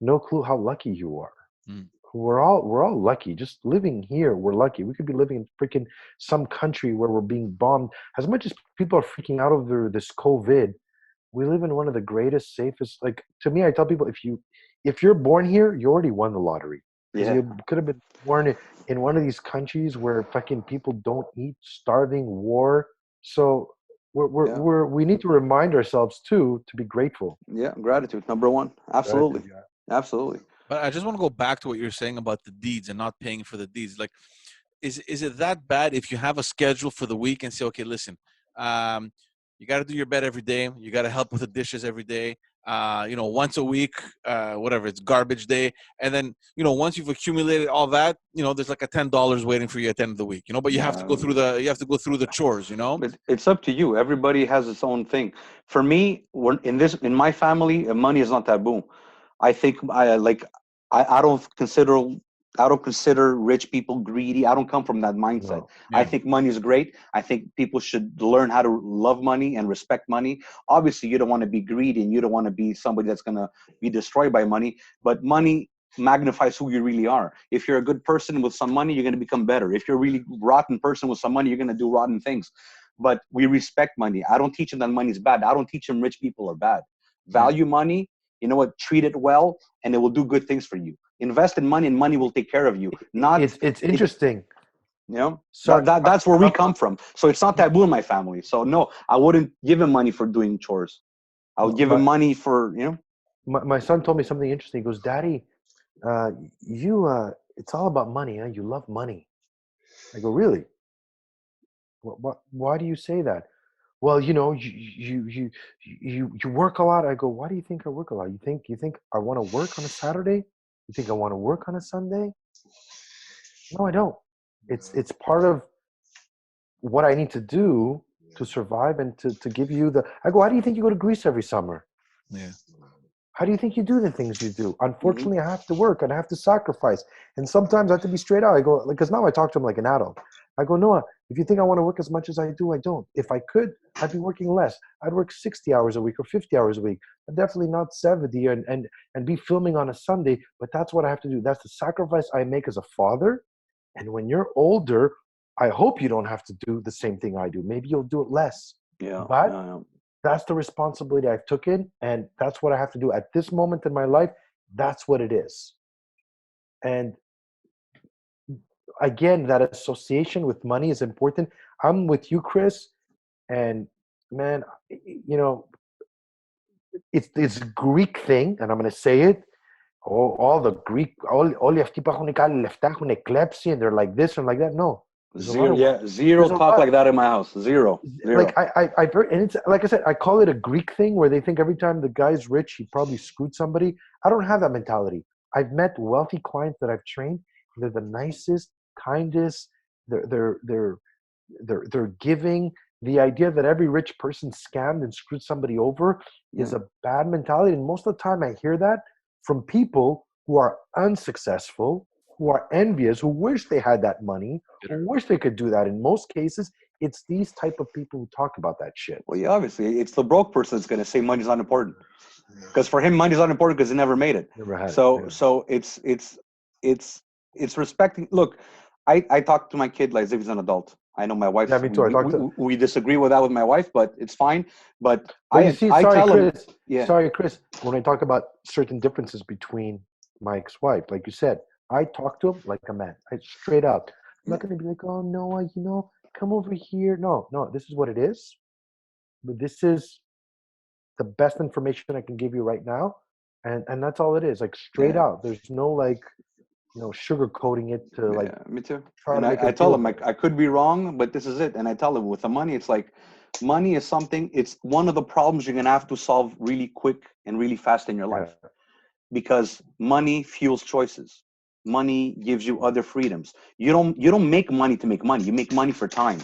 no clue how lucky you are. Mm. We're all lucky. Just living here, we're lucky. We could be living in freaking some country where we're being bombed. As much as people are freaking out over this COVID, we live in one of the greatest, safest. Like, to me, I tell people, if you're born here, you already won the lottery. Because Yeah. you could have been born in one of these countries where fucking people don't eat, starving, war. So we need to remind ourselves too to be grateful. Yeah. Gratitude, number one. Absolutely. Gratitude, Absolutely. But I just want to go back to what you're saying about the deeds and not paying for the deeds. Like, is it that bad if you have a schedule for the week and say, okay, listen, you got to do your bed every day. You got to help with the dishes every day. Once a week, whatever, it's garbage day. And then, once you've accumulated all that, there's like a $10 waiting for you at the end of the week, but you have to go through the chores, It's up to you. Everybody has its own thing. For me, in my family, money is not taboo. I think I don't consider rich people greedy. I don't come from that mindset. No. I think money is great. I think people should learn how to love money and respect money. Obviously, you don't want to be greedy and you don't want to be somebody that's going to be destroyed by money, but money magnifies who you really are. If you're a good person with some money, you're going to become better. If you're a really rotten person with some money, you're going to do rotten things. But we respect money. I don't teach them that money is bad. I don't teach them rich people are bad. Value money. You know what? Treat it well, and it will do good things for you. Invest in money, and money will take care of you. It's interesting. So that's where we come from. So it's not taboo in my family. So no, I wouldn't give him money for doing chores. I would give him money for My son told me something interesting. He goes, Daddy, it's all about money, huh? You love money. I go, really? Why do you say that? Well, you work a lot. I go, why do you think I work a lot? You think I want to work on a Saturday? You think I want to work on a Sunday? No, I don't. It's part of what I need to do to survive and to give you I go, why do you think you go to Greece every summer? Yeah. How do you think you do the things you do? Unfortunately, I have to work and I have to sacrifice. And sometimes I have to be straight out. I go, because now I talk to him like an adult. I go, Noah, If you think I want to work as much as I do, I don't. If I could, I'd be working less. I'd work 60 hours a week or 50 hours a week, but definitely not 70 and be filming on a Sunday. But that's what I have to do. That's the sacrifice I make as a father. And when you're older, I hope you don't have to do the same thing I do. Maybe you'll do it less. Yeah. But Yeah. that's the responsibility I've taken, and that's what I have to do at this moment in my life. That's what it is. And again, that association with money is important. I'm with you, Chris, and man, you know, it's a Greek thing, and I'm going to say it. All the Greek, όλοι αυτοί που έχουν κάνει λεφτά έχουν κλέψει, and they're like this and like that. No, there's a lot Zero, of yeah, zero there's a talk lot. like that in my house. Zero. Like I've heard, and it's like I said, I call it a Greek thing where they think every time the guy's rich, he probably screwed somebody. I don't have that mentality. I've met wealthy clients that I've trained. They're the nicest, kindest. They're giving. The idea that every rich person scammed and screwed somebody over is a bad mentality. And most of the time, I hear that from people who are unsuccessful, who are envious, who wish they had that money, who wish they could do that. In most cases, it's these type of people who talk about that shit. Well, yeah, obviously, it's the broke person that's going to say money's not important, because for him, money's not important because he never made it. Never had So, it. so it's respecting. Look, I talk to my kid like as if he's an adult. I know my wife. Yeah, me too. We disagree with that with my wife, but it's fine. But Well, you see, I sorry, tell him, Chris. yeah. Sorry, Chris. When I talk about certain differences between my ex-wife, like you said, I talk to him like a man. I straight up. I'm not going to be like, oh no, come over here. No, this is what it is. But this is the best information I can give you right now, and that's all it is. Like straight out. There's no like, sugarcoating it to like. Yeah, me too. Try And to make I it tell feel him better. I could be wrong, but this is it. And I tell him with the money, it's like money is something. It's one of the problems you're gonna have to solve really quick and really fast in your life, because money fuels choices. Money gives you other freedoms. You don't make money to make money. You make money for time.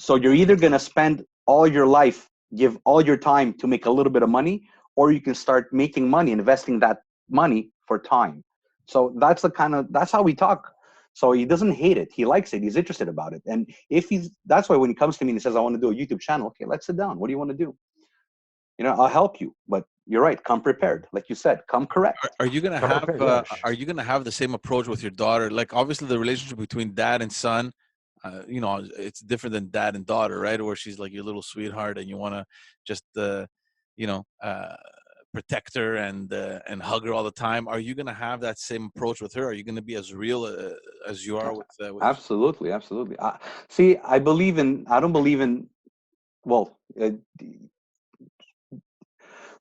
So you're either gonna spend all your life, give all your time to make a little bit of money, or you can start making money, investing that money for time. So that's how we talk. So he doesn't hate it. He likes it. He's interested about it. And that's why when he comes to me and he says, I want to do a YouTube channel. Okay, let's sit down. What do you want to do? I'll help you, but you're right. Come prepared. Like you said, come correct. Are you gonna have the same approach with your daughter? Like obviously the relationship between dad and son, it's different than dad and daughter, right? Where she's like your little sweetheart and you want to just, protect her and hug her all the time. Are you gonna have that same approach with her? Are you gonna be as real as you are with Absolutely, absolutely. See, I don't believe in. Well,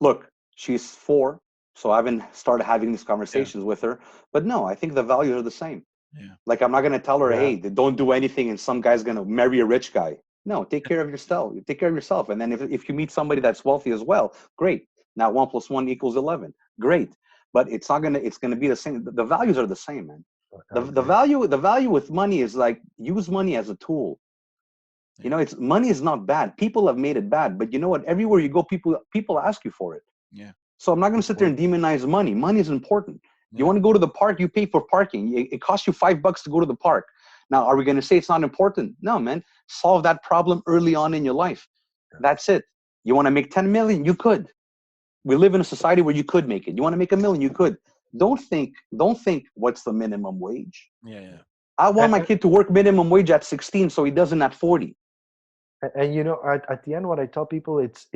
look, she's 4, so I haven't started having these conversations with her. But no, I think the values are the same. Yeah. Like I'm not gonna tell her, hey, don't do anything, and some guy's gonna marry a rich guy. No, take care of yourself. Take care of yourself, and then if you meet somebody that's wealthy as well, great. Now 1 + 1 = 11. Great, but it's gonna be the same. The values are the same, man. The value with money is like use money as a tool. It's money is not bad. People have made it bad, but you know what? Everywhere you go, people ask you for it. Yeah. So I'm not going to sit there and demonize money. Money is important. You want to go to the park, you pay for parking. It costs you $5 to go to the park. Now, are we going to say it's not important? No, man. Solve that problem early on in your life. That's it. You want to make 10 million? You could. We live in a society where you could make it. You want to make $1 million? You could. Don't think what's the minimum wage. Yeah. I want my kid to work minimum wage at 16 so he doesn't at 40. And at the end, what I tell people, it's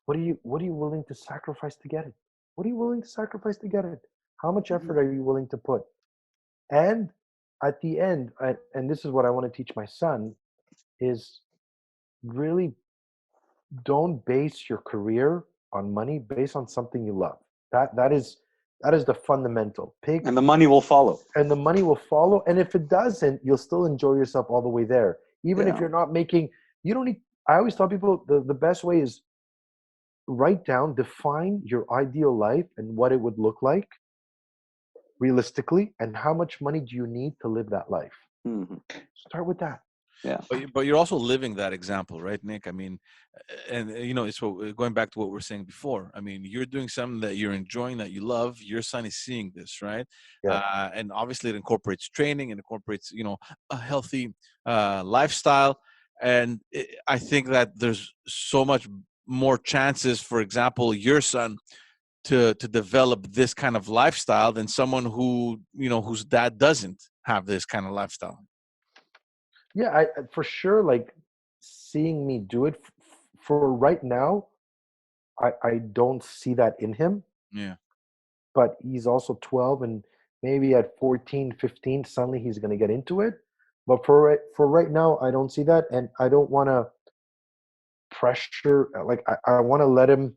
what are you willing to sacrifice to get it? What are you willing to sacrifice to get it? How much effort are you willing to put? And at the end, and this is what I want to teach my son, is really don't base your career on money. Base on something you love. That is the fundamental. And the money will follow. And the money will follow. And if it doesn't, you'll still enjoy yourself all the way there. Even if you're not making, you don't need. I always tell people the best way is write down, define your ideal life and what it would look like realistically, and how much money do you need to live that life. Mm-hmm. Start with that. Yeah. But you're also living that example, right, Nick? I mean, and it's going back to what we were saying before. I mean, you're doing something that you're enjoying, that you love. Your son is seeing this, right? Yeah. And obviously, it incorporates training, and incorporates, a healthy lifestyle. And I think that there's so much more chances, for example, your son to develop this kind of lifestyle than someone whose dad doesn't have this kind of lifestyle. Yeah, for sure. Like seeing me do it for right now, I don't see that in him. Yeah. But he's also 12, and maybe at 14, 15, suddenly he's going to get into it. But for right now, I don't see that, and I don't want to pressure. Like I want to let him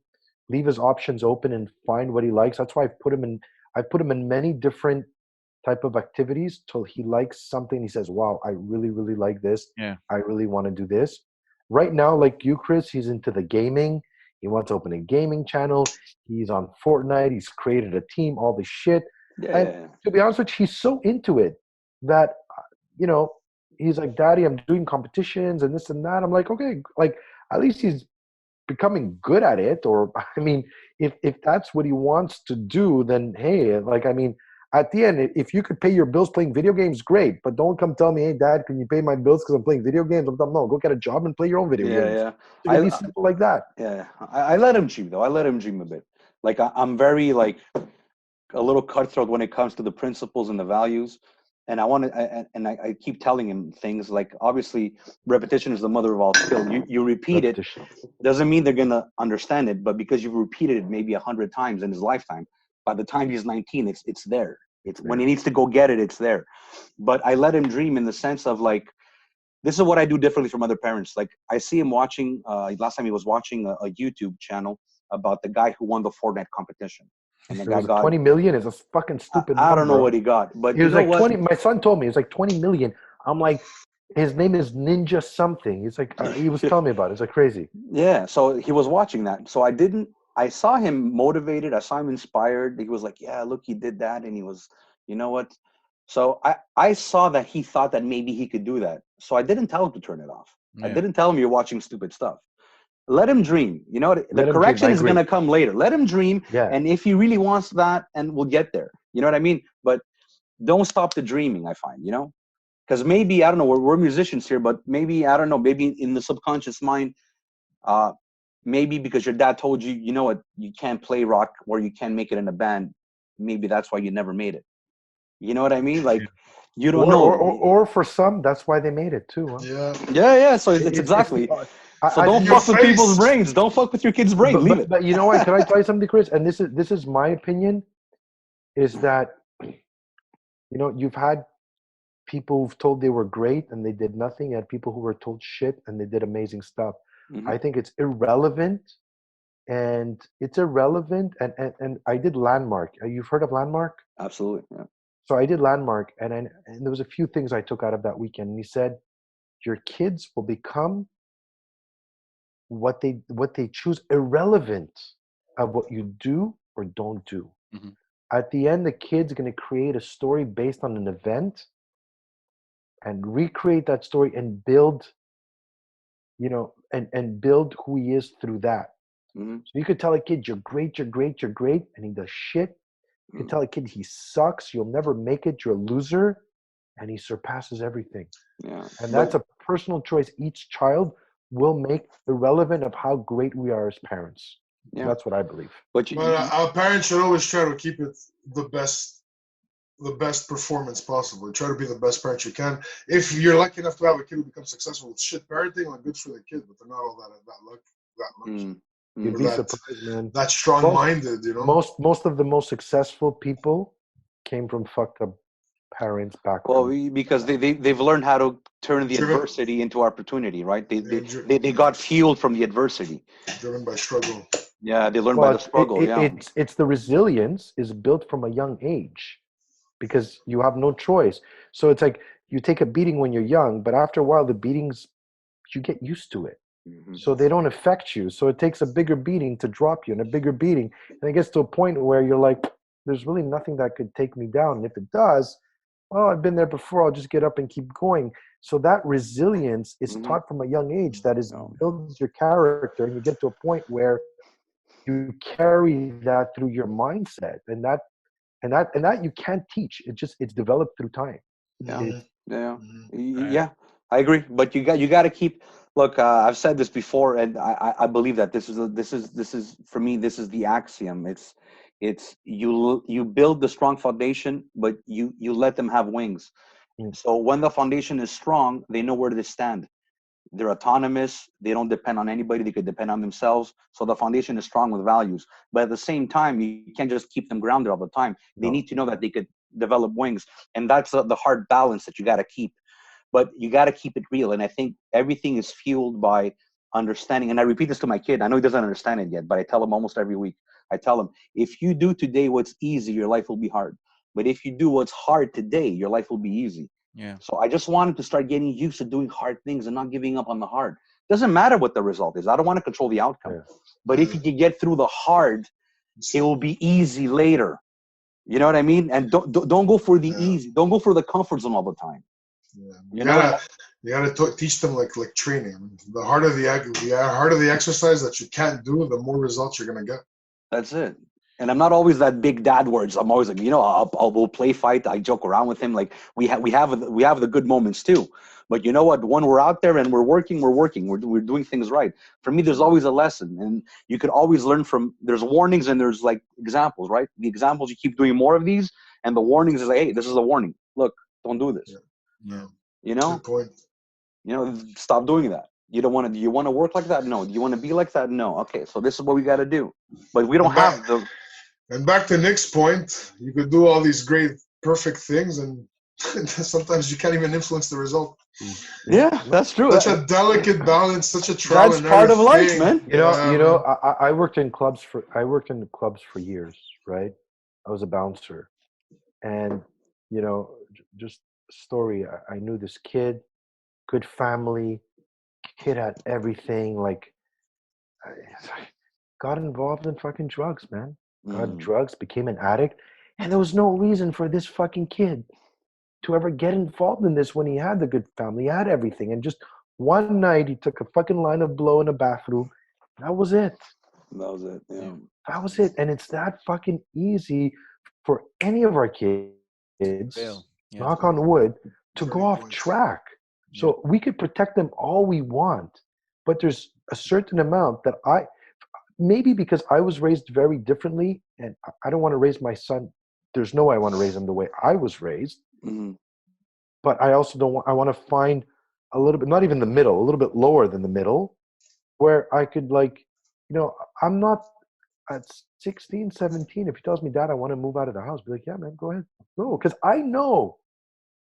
leave his options open and find what he likes. That's why I put him in many different type of activities till he likes something. He says, wow, I really, really like this. Yeah. I really want to do this. Right now, like you, Chris, he's into the gaming. He wants to open a gaming channel. He's on Fortnite. He's created a team, all this shit. Yeah. And to be honest with you, he's so into it that, he's like, Daddy, I'm doing competitions and this and that. I'm like, okay, like at least he's becoming good at it. Or, I mean, if that's what he wants to do, then hey, like, I mean, at the end, if you could pay your bills playing video games, great. But don't come tell me, hey, Dad, can you pay my bills because I'm playing video games? No, go get a job and play your own video games. Yeah. It can be simple like that. Yeah. I let him dream, though. I let him dream a bit. Like, I'm very, like, a little cutthroat when it comes to the principles and the values. And I keep telling him things like, obviously, repetition is the mother of all skill. You repeat it, doesn't mean they're going to understand it. But because you've repeated it maybe 100 times in his lifetime, by the time he's 19, it's there. It's when he needs to go get it, it's there. But I let him dream in the sense of like, this is what I do differently from other parents. Like I see him watching, last time he was watching a YouTube channel about the guy who won the Fortnite competition. And the guy got 20 million is a fucking stupid number. I don't know what he got, but it was like 20. My son told me it was like 20 million. I'm like, his name is Ninja something. He's like, he was telling me about it. It's like crazy. Yeah. So he was watching that. So I saw him motivated. I saw him inspired. He was like, yeah, look, he did that. And he was, you know what? So I saw that he thought that maybe he could do that. So I didn't tell him to turn it off. Yeah. I didn't tell him you're watching stupid stuff. Let him dream. You know, the correction is going to come later. Let him dream. Yeah. And if he really wants that, and we'll get there. You know what I mean? But don't stop the dreaming, I find, because maybe, I don't know, we're musicians here, but maybe, I don't know, maybe in the subconscious mind, maybe because your dad told you, you know what, you can't play rock or you can't make it in a band. Maybe that's why you never made it. You know what I mean? Like, you don't know. Or for some, that's why they made it too. Huh? Yeah. So it's exactly. So don't fuck with people's brains. Don't fuck with your kid's brain. Leave it. But you know what? Can I tell you something, Chris? And this is my opinion, is that, you've had people who've told they were great and they did nothing, and people who were told shit and they did amazing stuff. Mm-hmm. I think it's irrelevant. And I did Landmark. You've heard of Landmark? Absolutely, yeah. So I did Landmark, and there was a few things I took out of that weekend. And he said, your kids will become what they choose, irrelevant of what you do or don't do. Mm-hmm. At the end, the kid's going to create a story based on an event and recreate that story and build, and build who he is through that. Mm-hmm. So you could tell a kid, you're great, and he does shit. You can tell a kid he sucks, you'll never make it, you're a loser, and he surpasses everything. Yeah. And that's a personal choice each child will make, irrelevant of how great we are as parents. Yeah. That's what I believe. But our parents should always try to keep it the best performance possible. Try to be the best parent you can. If you're lucky enough to have a kid who becomes successful with shit parenting, like good for the kid, but they're not all that much. You'd be surprised, man. That's strong-minded, Most of the most successful people came from fucked up parents back. Well, because they've learned how to turn the adversity into opportunity, right? They got fueled from the adversity. Driven by struggle. Yeah, they learned by the struggle. It's the resilience is built from a young age, because you have no choice. So it's like you take a beating when you're young, but after a while, the beatings, you get used to it. Mm-hmm. So they don't affect you. So it takes a bigger beating to drop you, and a bigger beating. And it gets to a point where you're like, there's really nothing that could take me down. And if it does, well, I've been there before, I'll just get up and keep going. So that resilience is Mhm. taught from a young age. That is No. builds your character, and you get to a point where you carry that through your mindset, and that you can't teach. It's developed through time. Yeah. It's Yeah. Mhm. Yeah. I agree. But you got to keep. Look, I've said this before, and I believe that this is for me. This is the axiom. It's you build the strong foundation, but you let them have wings. Mm. So when the foundation is strong, they know where to stand. They're autonomous. They don't depend on anybody. They could depend on themselves. So the foundation is strong with values. But at the same time, you can't just keep them grounded all the time. They no. need to know that they could develop wings, and that's the hard balance that you got to keep. But you got to keep it real. And I think everything is fueled by understanding. And I repeat this to my kid. I know he doesn't understand it yet, but I tell him almost every week. I tell him, if you do today what's easy, your life will be hard. But if you do what's hard today, your life will be easy. Yeah. So I just wanted to start getting used to doing hard things and not giving up on the hard. Doesn't matter what the result is. I don't want to control the outcome. Yeah. But if you can get through the hard, it will be easy later. You know what I mean? And don't go for the Yeah. easy. Don't go for the comfort zone all the time. Yeah. You know? You gotta teach them like training. The harder the exercise that you can't do, the more results you're gonna get. That's it. And I'm not always that big dad words. I'm always like, we'll play fight. I joke around with him. Like we have the good moments too. But you know what? When we're out there and we're working. We're doing things right. For me, there's always a lesson, and you could always learn from. There's warnings and there's like examples, right? The examples, you keep doing more of these, and the warnings is like, hey, this is a warning. Look, don't do this. Yeah. You know, Good point. stop doing that. You don't want to. Do you want to work like that? No. Do you want to be like that? No. Okay, so this is what we got to do. But we don't And have the. And back to Nick's point, you could do all these great, perfect things, and sometimes you can't even influence the result. Yeah, that's true. Such a delicate balance, such a trial That's and part error of life, thing. man. I worked in clubs for years, right? I was a bouncer, and just story. I knew this kid, good family, kid had everything. Like, I got involved in fucking drugs, man. Got in drugs, became an addict, and there was no reason for this fucking kid to ever get involved in this when he had the good family, he had everything, and just one night he took a fucking line of blow in a bathroom. That was it. That was it. Yeah. That was it. And it's that fucking easy for any of our kids, Fail. Yeah. knock on wood, to Great go off point. track. So we could protect them all we want, but there's a certain amount that maybe because I was raised very differently, and I don't want to raise my son. There's no way I want to raise him the way I was raised. Mm-hmm. But I also don't want, I want to find a little bit, not even the middle, a little bit lower than the middle, where I could I'm not at 16, 17. If he tells me, Dad, I want to move out of the house, be like, yeah, man, go ahead. Go. Because I know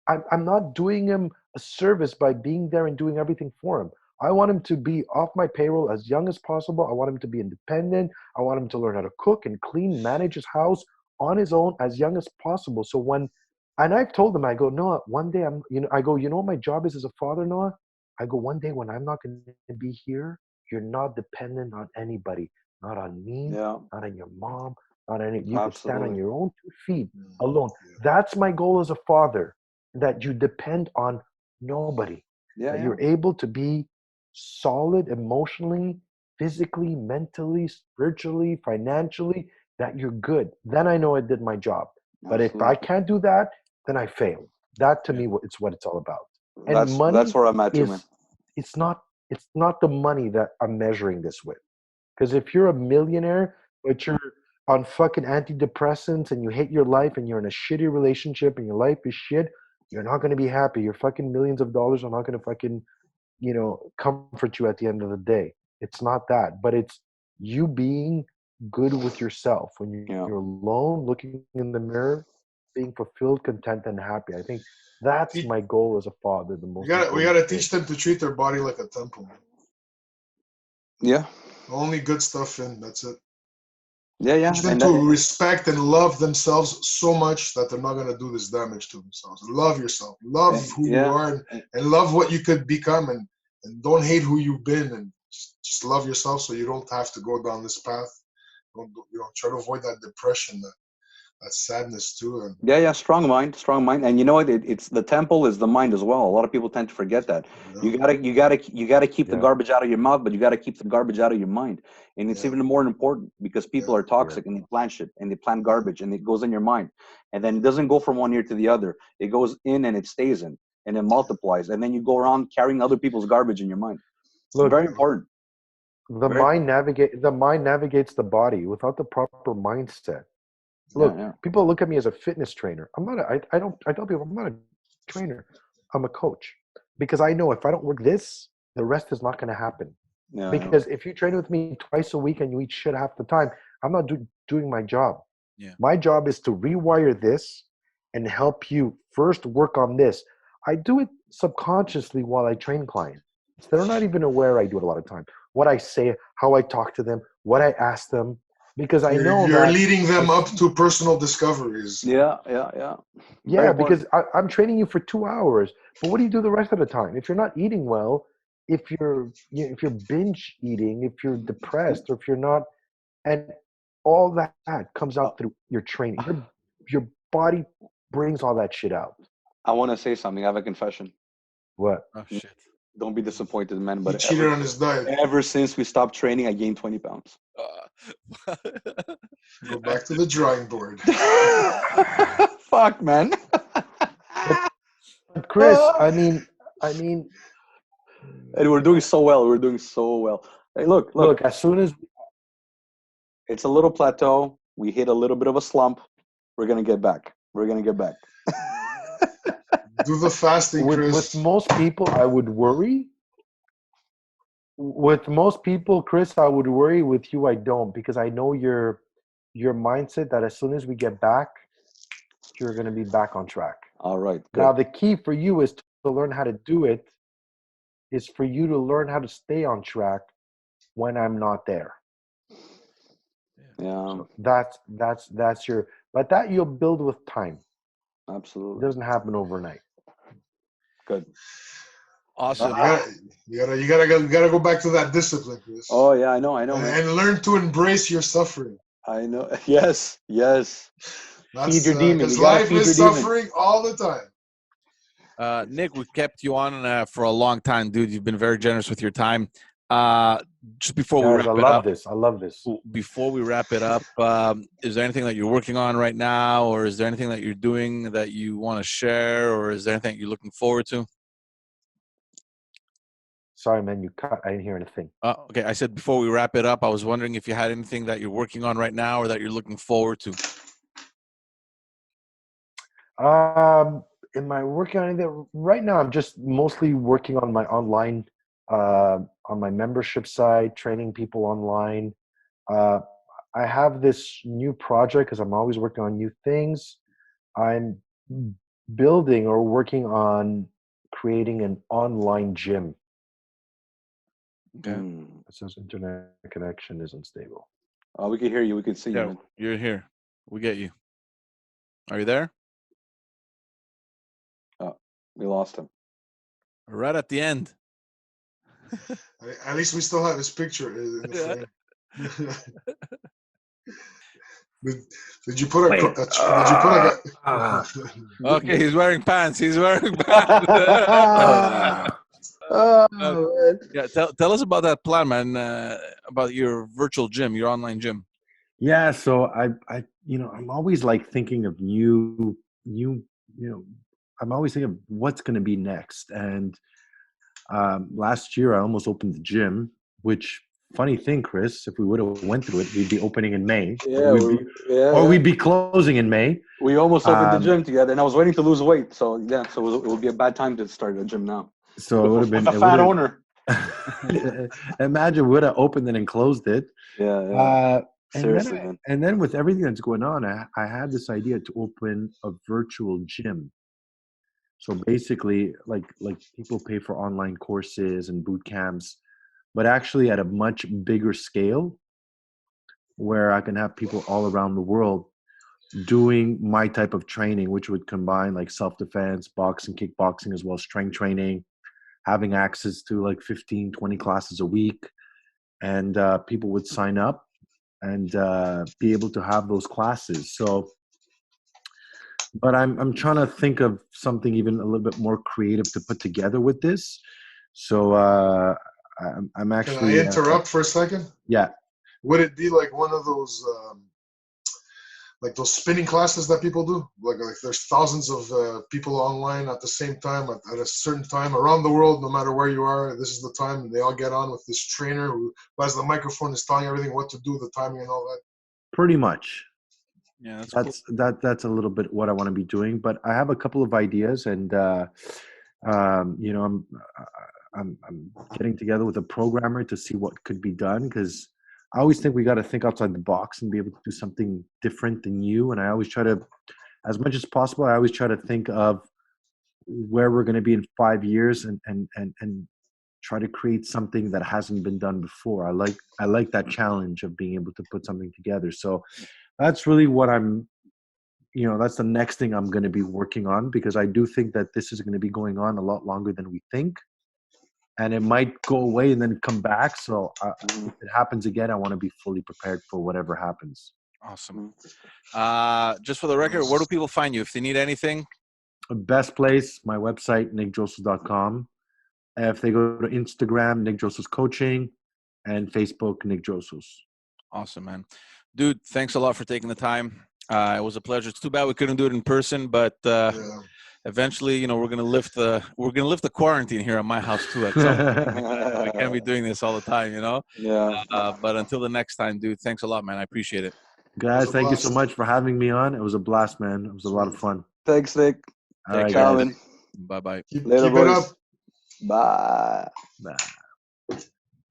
I'm not doing him a service by being there and doing everything for him. I want him to be off my payroll as young as possible. I want him to be independent. I want him to learn how to cook and clean, manage his house on his own as young as possible. So and I've told him, I go, Noah, one day what my job is as a father, Noah? I go, one day when I'm not going to be here, you're not dependent on anybody, not on me, Yeah. not on your mom, not on you could stand on Absolutely. your own 2 feet alone. That's my goal as a father, that you depend on nobody, Yeah. that Yeah. you're able to be solid emotionally, physically, mentally, spiritually, financially, that you're good. Then I know I did my job. But if I Absolutely. can't do that, then I failed. That to me, it's what it's all about. And That's money where I'm at too, man. it's not the money that I'm measuring this with. Because if you're a millionaire, but you're on fucking antidepressants and you hate your life and you're in a shitty relationship and your life is shit, you're not going to be happy. Your fucking millions of dollars are not going to fucking, comfort you at the end of the day. It's not that, but it's you being good with yourself when Yeah. you're alone, looking in the mirror, being fulfilled, content, and happy. I think that's my goal as a father. The most We gotta teach them to treat their body like a temple. Yeah. Only good stuff in. That's it. Yeah. Yeah. Teach them And to respect and love themselves so much that they're not gonna do this damage to themselves. Love yourself. Love who you are, and love what you could become, and don't hate who you've been, and just love yourself so you don't have to go down this path. Don't try to avoid that depression that sadness too. And Yeah, strong mind, strong mind. And you know what? It's the temple is the mind as well. A lot of people tend to forget that. you know, You gotta keep the Yeah. garbage out of your mouth, but you gotta keep the garbage out of your mind. And it's Yeah. even more important because people Yeah. are toxic and they plant shit and they plant garbage and it goes in your mind. And then it doesn't go from one ear to the other. It goes in and it stays in and it multiplies. And then you go around carrying other people's garbage in your mind. It's Look, very important. the Very mind navigates the body without the proper mindset. Yeah, Look, yeah. people look at me as a fitness trainer. I'm not. I tell people I'm not a trainer. I'm a coach because I know if I don't work this, the rest is not going to happen. Yeah, Because if you train with me twice a week and you eat shit half the time, I'm not doing my job. Yeah. My job is to rewire this and help you first work on this. I do it subconsciously while I train clients. They're not even aware I do it a lot of time. What I say, how I talk to them, what I ask them, because I know you're that leading them I- up to personal discoveries. yeah. Very yeah, important. because I'm training you for 2 hours. But what do you do the rest of the time? If you're not eating well, if you're binge eating, if you're depressed, or if you're not, and all that comes out through your training. Your body brings all that shit out. I want to say something. I have a confession. What? Oh shit. Don't be disappointed, man. He But cheated on his diet. ever since we stopped training, I gained 20 pounds. Go back to the drawing board. Fuck, man. But Chris, I mean, And we're doing so well. We're doing so well. Hey, look. look. As soon as It's a little plateau. We hit a little bit of a slump. We're gonna get back. Do the fasting, with Chris. most people, I would worry. With most people, Chris, I would worry. With you, I don't, because I know your mindset that as soon as we get back, you're going to be back on track. All right. Good. Now, the key for you is to learn how to do it. Is for you to learn how to stay on track when I'm not there. Yeah. So that's your. But that you'll build with time. It Absolutely. doesn't happen overnight. Good. Awesome. You gotta go back to that discipline, Chris. Oh yeah, I know, man. And learn to embrace your suffering. I know. Yes. That's Feed your demon. because You gotta life feed is your demon. suffering all the time. Nick, we kept you on for a long time, dude. You've been very generous with your time. Just before we Guys, wrap I it love up, this. I love this. before we wrap it up, is there anything that you're working on right now, or is there anything that you're doing that you want to share, or is there anything that you're looking forward to? Sorry, man, you cut. I didn't hear anything. Okay, I said before we wrap it up, I was wondering if you had anything that you're working on right now or that you're looking forward to. Am I working on anything right now? I'm just mostly working on my online, on my membership side, training people online. I have this new project because I'm always working on new things. I'm building or working on creating an online gym. Okay. It says internet connection is unstable. We can hear you. We can see you. Yeah, Man. you're here. We get you. Are you there? We lost him. Right at the end. At least we still have his picture in the frame. Did you put Okay, he's wearing pants. He's wearing pants. Yeah, tell us about that plan, man. About your virtual gym, your online gym. Yeah, so I I'm always like thinking of I'm always thinking of what's going to be next. And last year I almost opened the gym, which funny thing, Chris, if we would have went through it, we'd be opening in May. Yeah, we'd be closing in May. We almost opened the gym together, and I was waiting to lose weight. So yeah, so it would be a bad time to start a gym now. So it would have been with a fat owner. Imagine we would have opened it and closed it. Yeah. Seriously, man. And then with everything that's going on, I had this idea to open a virtual gym. So basically, like people pay for online courses and boot camps, but actually at a much bigger scale, where I can have people all around the world doing my type of training, which would combine like self-defense, boxing, kickboxing, as well as strength training, having access to like 15, 20 classes a week. And people would sign up and be able to have those classes. So but I'm trying to think of something even a little bit more creative to put together with this. So I'm Can actually I interrupt for a second? yeah. Would it be like one of those like those spinning classes that people do? Like there's thousands of people online at the same time at a certain time around the world, no matter where you are. This is the time, and they all get on with this trainer who has the microphone, is telling everything what to do, the timing, and all that. Pretty much. Yeah, that's cool. That's a little bit what I want to be doing, but I have a couple of ideas, and you know, I'm getting together with a programmer to see what could be done, because I always think we got to think outside the box and be able to do something different than you. And I always try to, as much as possible, I always try to think of where we're going to be in 5 years, and try to create something that hasn't been done before. I like that challenge of being able to put something together. So that's really what that's the next thing I'm going to be working on, because I do think that this is going to be going on a lot longer than we think, and it might go away and then come back. So if it happens again, I want to be fully prepared for whatever happens. Awesome. Just for the record, where do people find you if they need anything? Best place, my website, nickdrossos.com. If they go to Instagram, Nick Drossos Coaching, and Facebook, Nick Drossos. Awesome, man. Dude, thanks a lot for taking the time. It was a pleasure. It's too bad we couldn't do it in person, but eventually, we're gonna lift the quarantine here at my house too. At some point. We can't be doing this all the time, Yeah. But until the next time, dude, thanks a lot, man. I appreciate it. Guys, thank you so much for having me on. It was a blast, man. It was a lot of fun. Thanks, Nick. All right, Ciao, guys. man. Bye-bye. Keep Later, it boys. up. Bye. Bye.